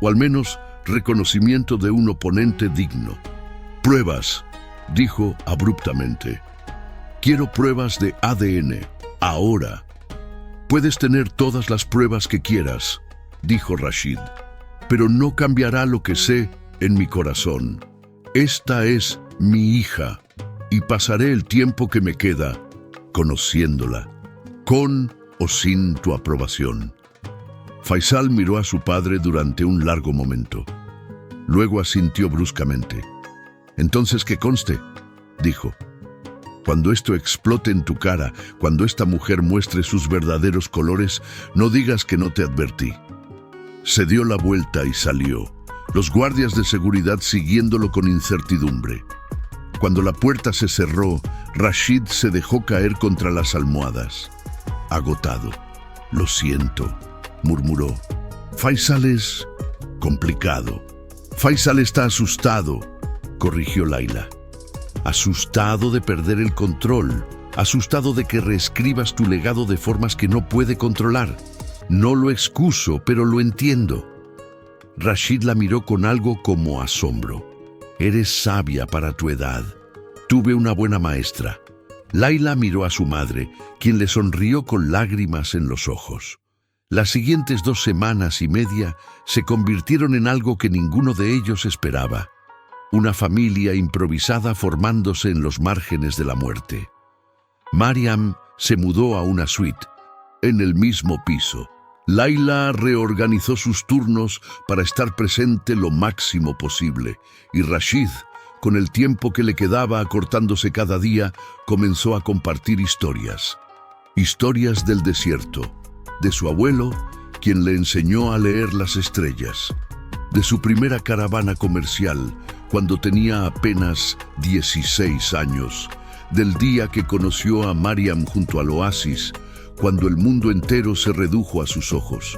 o al menos reconocimiento de un oponente digno. Pruebas, dijo abruptamente. Quiero pruebas de ADN, ahora. Puedes tener todas las pruebas que quieras, dijo Rashid, pero no cambiará lo que sé en mi corazón. Esta es mi hija, y pasaré el tiempo que me queda conociéndola, con o sin tu aprobación. Faisal miró a su padre durante un largo momento. Luego asintió bruscamente. Entonces que conste, dijo. Cuando esto explote en tu cara, cuando esta mujer muestre sus verdaderos colores, no digas que no te advertí. Se dio la vuelta y salió, los guardias de seguridad siguiéndolo con incertidumbre. Cuando la puerta se cerró, Rashid se dejó caer contra las almohadas. Agotado. Lo siento, murmuró. Faisal es complicado. Faisal está asustado, corrigió Laila. Asustado de perder el control, asustado de que reescribas tu legado de formas que no puede controlar. No lo excuso, pero lo entiendo. Rashid la miró con algo como asombro. Eres sabia para tu edad. Tuve una buena maestra. Laila miró a su madre, quien le sonrió con lágrimas en los ojos. Las siguientes 2 semanas y media se convirtieron en algo que ninguno de ellos esperaba. Una familia improvisada formándose en los márgenes de la muerte. Mariam se mudó a una suite, en el mismo piso. Laila reorganizó sus turnos para estar presente lo máximo posible, y Rashid, con el tiempo que le quedaba acortándose cada día, comenzó a compartir historias. Historias del desierto, de su abuelo, quien le enseñó a leer las estrellas, de su primera caravana comercial, cuando tenía apenas 16 años, del día que conoció a Mariam junto al oasis, cuando el mundo entero se redujo a sus ojos.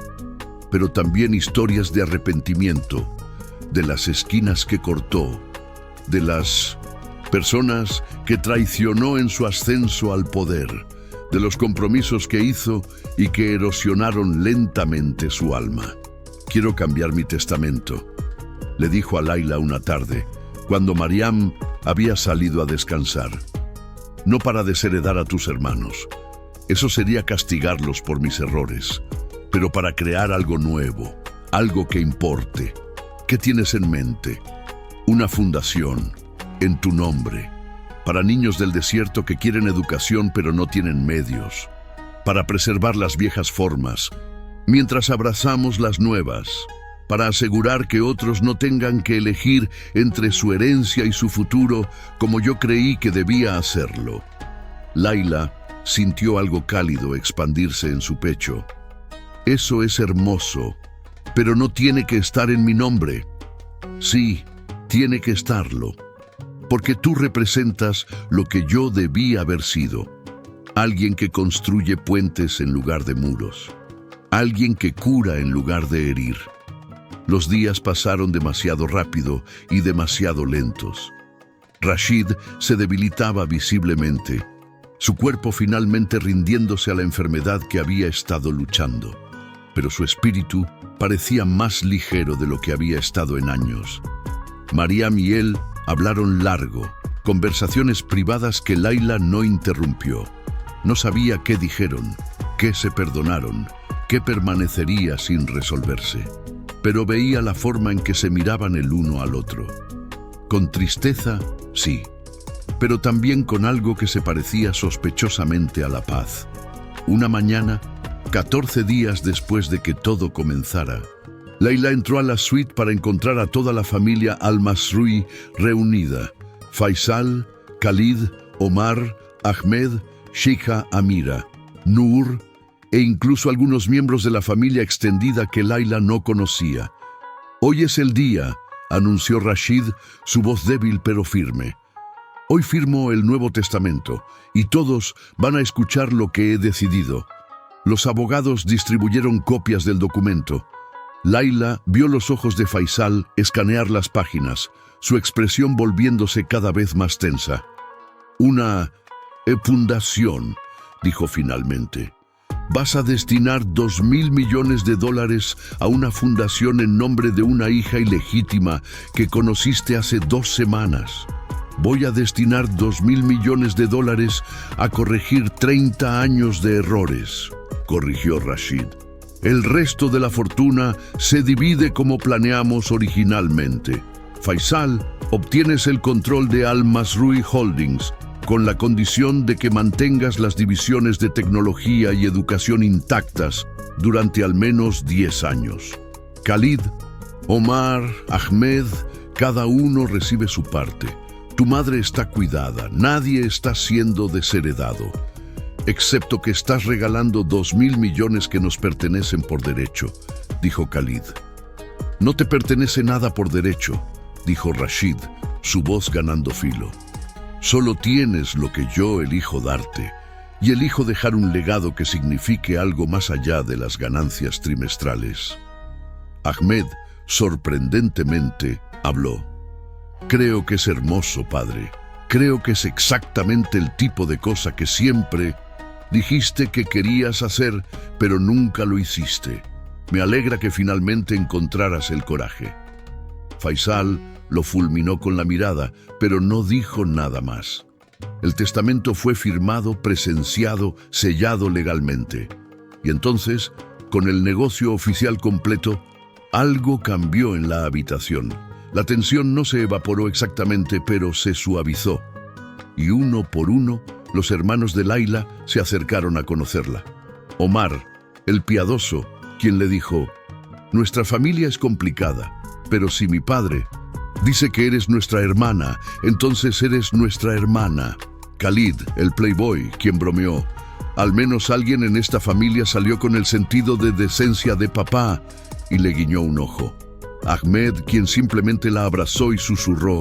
Pero también historias de arrepentimiento, de las esquinas que cortó, de las personas que traicionó en su ascenso al poder, de los compromisos que hizo y que erosionaron lentamente su alma. Quiero cambiar mi testamento, le dijo a Laila una tarde, cuando Mariam había salido a descansar. No para desheredar a tus hermanos. Eso sería castigarlos por mis errores, pero para crear algo nuevo, algo que importe. ¿Qué tienes en mente? Una fundación, en tu nombre, para niños del desierto que quieren educación pero no tienen medios, para preservar las viejas formas, mientras abrazamos las nuevas, para asegurar que otros no tengan que elegir entre su herencia y su futuro como yo creí que debía hacerlo. Laila sintió algo cálido expandirse en su pecho. Eso es hermoso, pero no tiene que estar en mi nombre. Sí, tiene que estarlo, porque tú representas lo que yo debí haber sido. Alguien que construye puentes en lugar de muros. Alguien que cura en lugar de herir. Los días pasaron demasiado rápido y demasiado lentos. Rashid se debilitaba visiblemente, su cuerpo finalmente rindiéndose a la enfermedad que había estado luchando. Pero su espíritu parecía más ligero de lo que había estado en años. Mariam y él hablaron largo, conversaciones privadas que Laila no interrumpió. No sabía qué dijeron, qué se perdonaron, qué permanecería sin resolverse. Pero veía la forma en que se miraban el uno al otro. Con tristeza, sí, pero también con algo que se parecía sospechosamente a la paz. Una mañana, 14 días después de que todo comenzara, Laila entró a la suite para encontrar a toda la familia Al-Masrui reunida. Faisal, Khalid, Omar, Ahmed, Sheikha Amira, Nur e incluso algunos miembros de la familia extendida que Laila no conocía. Hoy es el día, anunció Rashid, su voz débil pero firme. Hoy firmo el Nuevo Testamento y todos van a escuchar lo que he decidido. Los abogados distribuyeron copias del documento. Laila vio los ojos de Faisal escanear las páginas, su expresión volviéndose cada vez más tensa. Una fundación, dijo finalmente. Vas a destinar $2.000 millones a una fundación en nombre de una hija ilegítima que conociste hace 2 semanas. Voy a destinar $2.000 millones a corregir 30 años de errores, corrigió Rashid. El resto de la fortuna se divide como planeamos originalmente. Faisal, obtienes el control de Al Masroui Holdings, con la condición de que mantengas las divisiones de tecnología y educación intactas durante al menos 10 años. Khalid, Omar, Ahmed, cada uno recibe su parte. Tu madre está cuidada, nadie está siendo desheredado, excepto que estás regalando $2.000 millones que nos pertenecen por derecho, dijo Khalid. No te pertenece nada por derecho, dijo Rashid, su voz ganando filo. Solo tienes lo que yo elijo darte, y elijo dejar un legado que signifique algo más allá de las ganancias trimestrales. Ahmed, sorprendentemente, habló. Creo que es hermoso, padre. Creo que es exactamente el tipo de cosa que siempre dijiste que querías hacer, pero nunca lo hiciste. Me alegra que finalmente encontraras el coraje. Faisal lo fulminó con la mirada, pero no dijo nada más. El testamento fue firmado, presenciado, sellado legalmente. Y entonces, con el negocio oficial completo, algo cambió en la habitación. La tensión no se evaporó exactamente, pero se suavizó. Y uno por uno, los hermanos de Laila se acercaron a conocerla. Omar, el piadoso, quien le dijo, «Nuestra familia es complicada, pero si mi padre dice que eres nuestra hermana, entonces eres nuestra hermana». Khalid, el playboy, quien bromeó, «Al menos alguien en esta familia salió con el sentido de decencia de papá», y le guiñó un ojo. Ahmed, quien simplemente la abrazó y susurró,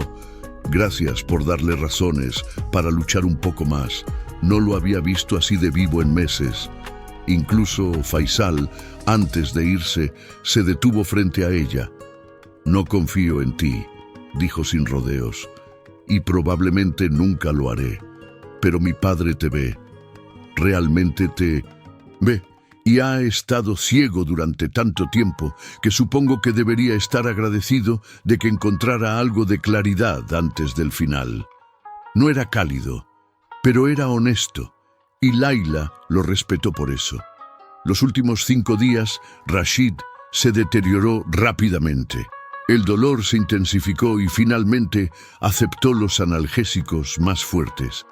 «Gracias por darle razones para luchar un poco más. No lo había visto así de vivo en meses». Incluso Faisal, antes de irse, se detuvo frente a ella. «No confío en ti», dijo sin rodeos, «y probablemente nunca lo haré. Pero mi padre te ve. Realmente te ve. Y ha estado ciego durante tanto tiempo que supongo que debería estar agradecido de que encontrara algo de claridad antes del final». No era cálido, pero era honesto, y Laila lo respetó por eso. Los últimos 5 días, Rashid se deterioró rápidamente. El dolor se intensificó y finalmente aceptó los analgésicos más fuertes.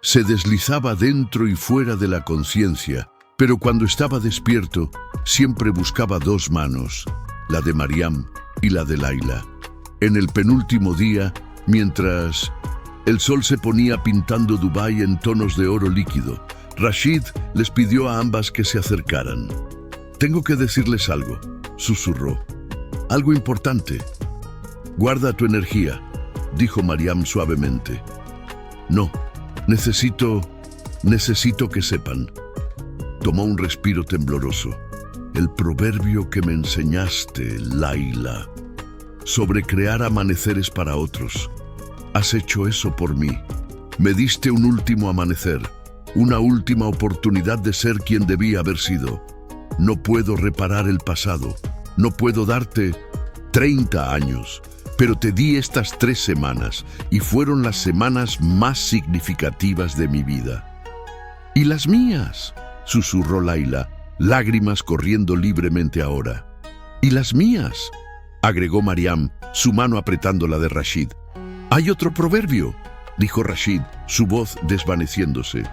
Se deslizaba dentro y fuera de la conciencia, pero cuando estaba despierto, siempre buscaba 2 manos, la de Mariam y la de Laila. En el penúltimo día, mientras el sol se ponía pintando Dubái en tonos de oro líquido, Rashid les pidió a ambas que se acercaran. «Tengo que decirles algo», susurró. «Algo importante». «Guarda tu energía», dijo Mariam suavemente. «No, necesito que sepan». Tomó un respiro tembloroso. «El proverbio que me enseñaste, Laila, sobre crear amaneceres para otros. Has hecho eso por mí. Me diste un último amanecer, una última oportunidad de ser quien debía haber sido. No puedo reparar el pasado, no puedo darte 30 años, pero te di estas 3 semanas y fueron las semanas más significativas de mi vida». «¿Y las mías?», susurró Laila, lágrimas corriendo libremente ahora. «¿Y las mías?», agregó Mariam, su mano apretando la de Rashid. «Hay otro proverbio», dijo Rashid, su voz desvaneciéndose.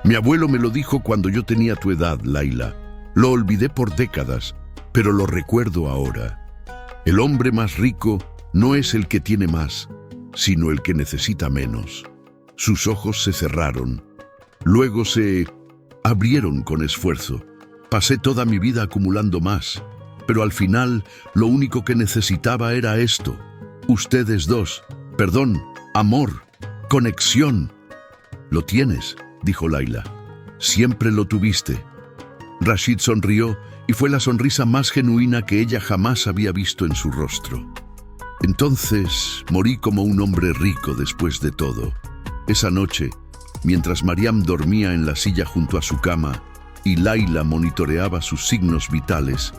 «Mi abuelo me lo dijo cuando yo tenía tu edad, Laila. Lo olvidé por décadas, pero lo recuerdo ahora. El hombre más rico no es el que tiene más, sino el que necesita menos». Sus ojos se cerraron. Luego se abrieron con esfuerzo. «Pasé toda mi vida acumulando más, pero al final lo único que necesitaba era esto. Ustedes 2. Perdón, amor, conexión». «Lo tienes», dijo Laila. «Siempre lo tuviste». Rashid sonrió y fue la sonrisa más genuina que ella jamás había visto en su rostro. Entonces morí como un hombre rico después de todo. Esa noche, mientras Mariam dormía en la silla junto a su cama y Laila monitoreaba sus signos vitales,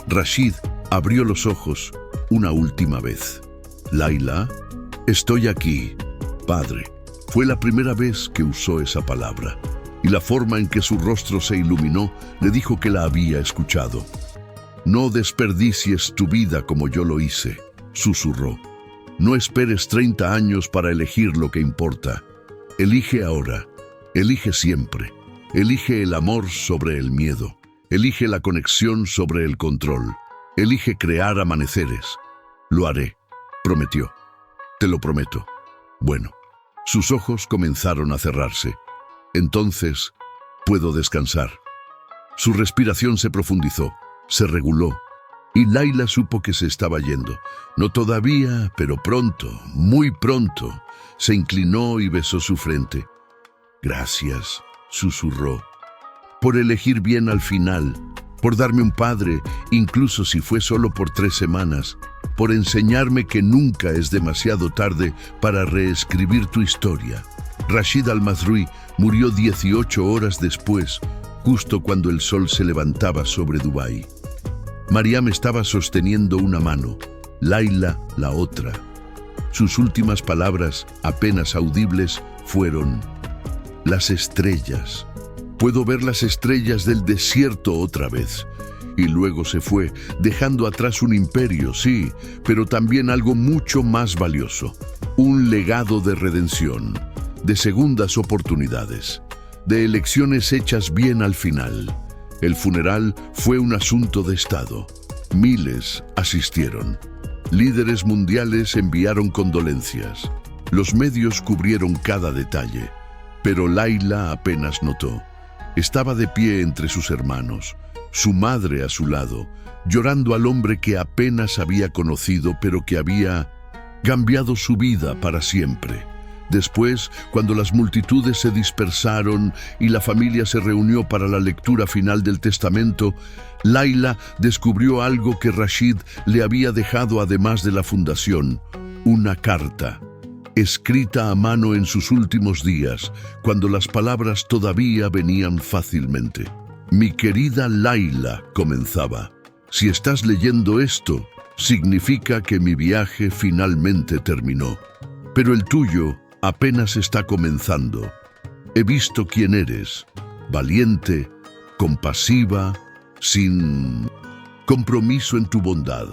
Rashid abrió los ojos una última vez. «Laila, estoy aquí, padre». Fue la primera vez que usó esa palabra, y la forma en que su rostro se iluminó le dijo que la había escuchado. «No desperdicies tu vida como yo lo hice», susurró. «No esperes 30 años para elegir lo que importa. Elige ahora, elige siempre. Elige el amor sobre el miedo. Elige la conexión sobre el control. Elige crear amaneceres». «Lo haré», prometió. «Te lo prometo». Bueno, sus ojos comenzaron a cerrarse. «Entonces, puedo descansar». Su respiración se profundizó, se reguló, y Laila supo que se estaba yendo. No todavía, pero pronto, muy pronto. Se inclinó y besó su frente. «Gracias», susurró, «por elegir bien al final, por darme un padre, incluso si fue solo por 3 semanas, por enseñarme que nunca es demasiado tarde para reescribir tu historia». Rashid Al-Mazrouei murió 18 horas después, justo cuando el sol se levantaba sobre Dubái. Mariam estaba sosteniendo una mano, Laila la otra. Sus últimas palabras, apenas audibles, fueron: «Las estrellas. Puedo ver las estrellas del desierto otra vez». Y luego se fue, dejando atrás un imperio, sí, pero también algo mucho más valioso. Un legado de redención, de segundas oportunidades, de elecciones hechas bien al final. El funeral fue un asunto de Estado. Miles asistieron. Líderes mundiales enviaron condolencias. Los medios cubrieron cada detalle. Pero Laila apenas notó. Estaba de pie entre sus hermanos, su madre a su lado, llorando al hombre que apenas había conocido, pero que había cambiado su vida para siempre. Después, cuando las multitudes se dispersaron y la familia se reunió para la lectura final del testamento, Laila descubrió algo que Rashid le había dejado además de la fundación: una carta, escrita a mano en sus últimos días, cuando las palabras todavía venían fácilmente. «Mi querida Laila», comenzaba, «si estás leyendo esto, significa que mi viaje finalmente terminó. Pero el tuyo apenas está comenzando. He visto quién eres, valiente, compasiva, sin compromiso en tu bondad.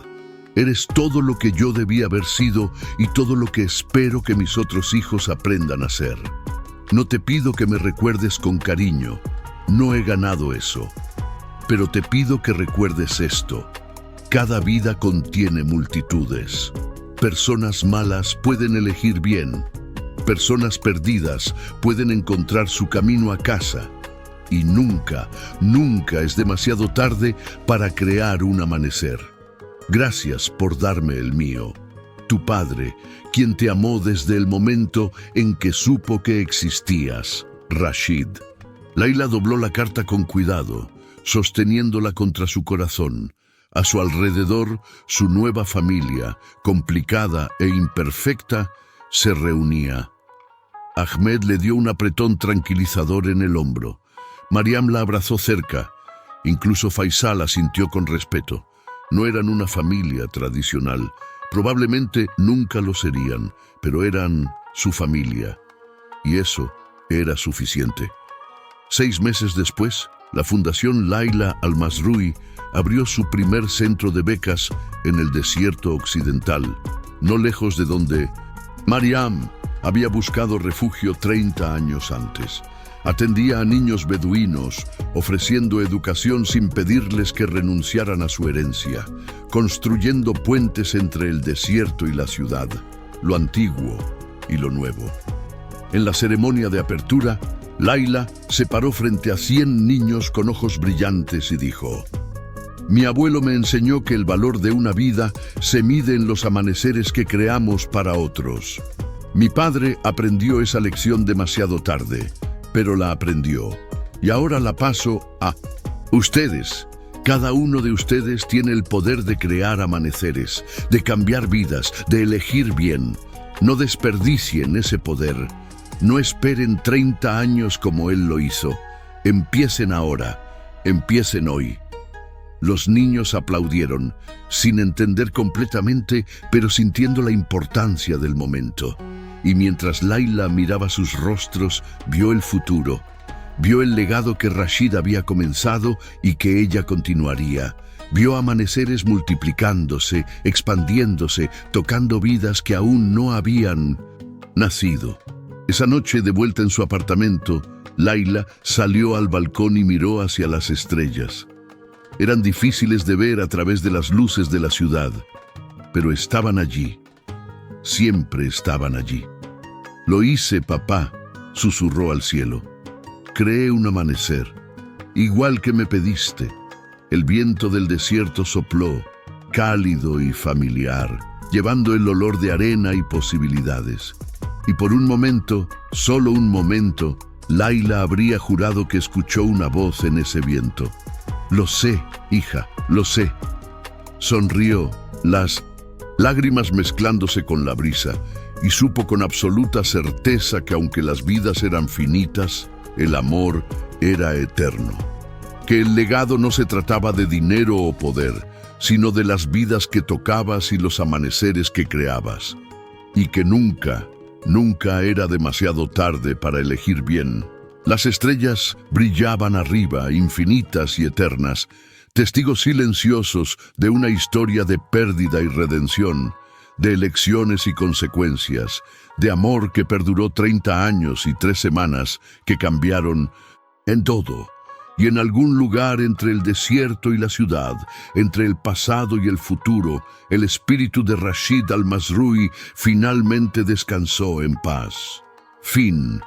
Eres todo lo que yo debí haber sido y todo lo que espero que mis otros hijos aprendan a ser. No te pido que me recuerdes con cariño, no he ganado eso. Pero te pido que recuerdes esto: cada vida contiene multitudes. Personas malas pueden elegir bien. Personas perdidas pueden encontrar su camino a casa. Y nunca, nunca es demasiado tarde para crear un amanecer. Gracias por darme el mío. Tu padre, quien te amó desde el momento en que supo que existías, Rashid». Laila dobló la carta con cuidado, sosteniéndola contra su corazón. A su alrededor, su nueva familia, complicada e imperfecta, se reunía. Ahmed le dio un apretón tranquilizador en el hombro. Mariam la abrazó cerca. Incluso Faisal la sintió con respeto. No eran una familia tradicional. Probablemente nunca lo serían, pero eran su familia. Y eso era suficiente. 6 meses después, la Fundación Laila Al-Mazrouei abrió su primer centro de becas en el desierto occidental, no lejos de donde Mariam había buscado refugio 30 años antes. Atendía a niños beduinos, ofreciendo educación sin pedirles que renunciaran a su herencia, construyendo puentes entre el desierto y la ciudad, lo antiguo y lo nuevo. En la ceremonia de apertura, Laila se paró frente a 100 niños con ojos brillantes y dijo: «Mi abuelo me enseñó que el valor de una vida se mide en los amaneceres que creamos para otros. Mi padre aprendió esa lección demasiado tarde, pero la aprendió, y ahora la paso a Ustedes, cada uno de ustedes tiene el poder de crear amaneceres, de cambiar vidas, de elegir bien. No desperdicien ese poder. No esperen 30 años como él lo hizo. Empiecen ahora, empiecen hoy. Los niños aplaudieron, sin entender completamente, pero sintiendo la importancia del momento. Y mientras Layla miraba sus rostros, vio el futuro. Vio el legado que Rashid había comenzado y que ella continuaría. Vio amaneceres multiplicándose, expandiéndose, tocando vidas que aún no habían nacido. Esa noche, de vuelta en su apartamento, Layla salió al balcón y miró hacia las estrellas. Eran difíciles de ver a través de las luces de la ciudad, pero estaban allí. Siempre estaban allí. «Lo hice, papá», susurró al cielo. «Creé un amanecer, igual que me pediste». El viento del desierto sopló, cálido y familiar, llevando el olor de arena y posibilidades. Y por un momento, solo un momento, Layla habría jurado que escuchó una voz en ese viento. «Lo sé, hija, lo sé». Sonrió, las lágrimas mezclándose con la brisa, y supo con absoluta certeza que aunque las vidas eran finitas, el amor era eterno. Que el legado no se trataba de dinero o poder, sino de las vidas que tocabas y los amaneceres que creabas. Y que nunca era demasiado tarde para elegir bien. Las estrellas brillaban arriba, infinitas y eternas, testigos silenciosos de una historia de pérdida y redención, de elecciones y consecuencias, de amor que perduró 30 años y 3 semanas, que cambiaron en todo. Y en algún lugar entre el desierto y la ciudad, entre el pasado y el futuro, el espíritu de Rashid Al-Mazrouei finalmente descansó en paz. Fin.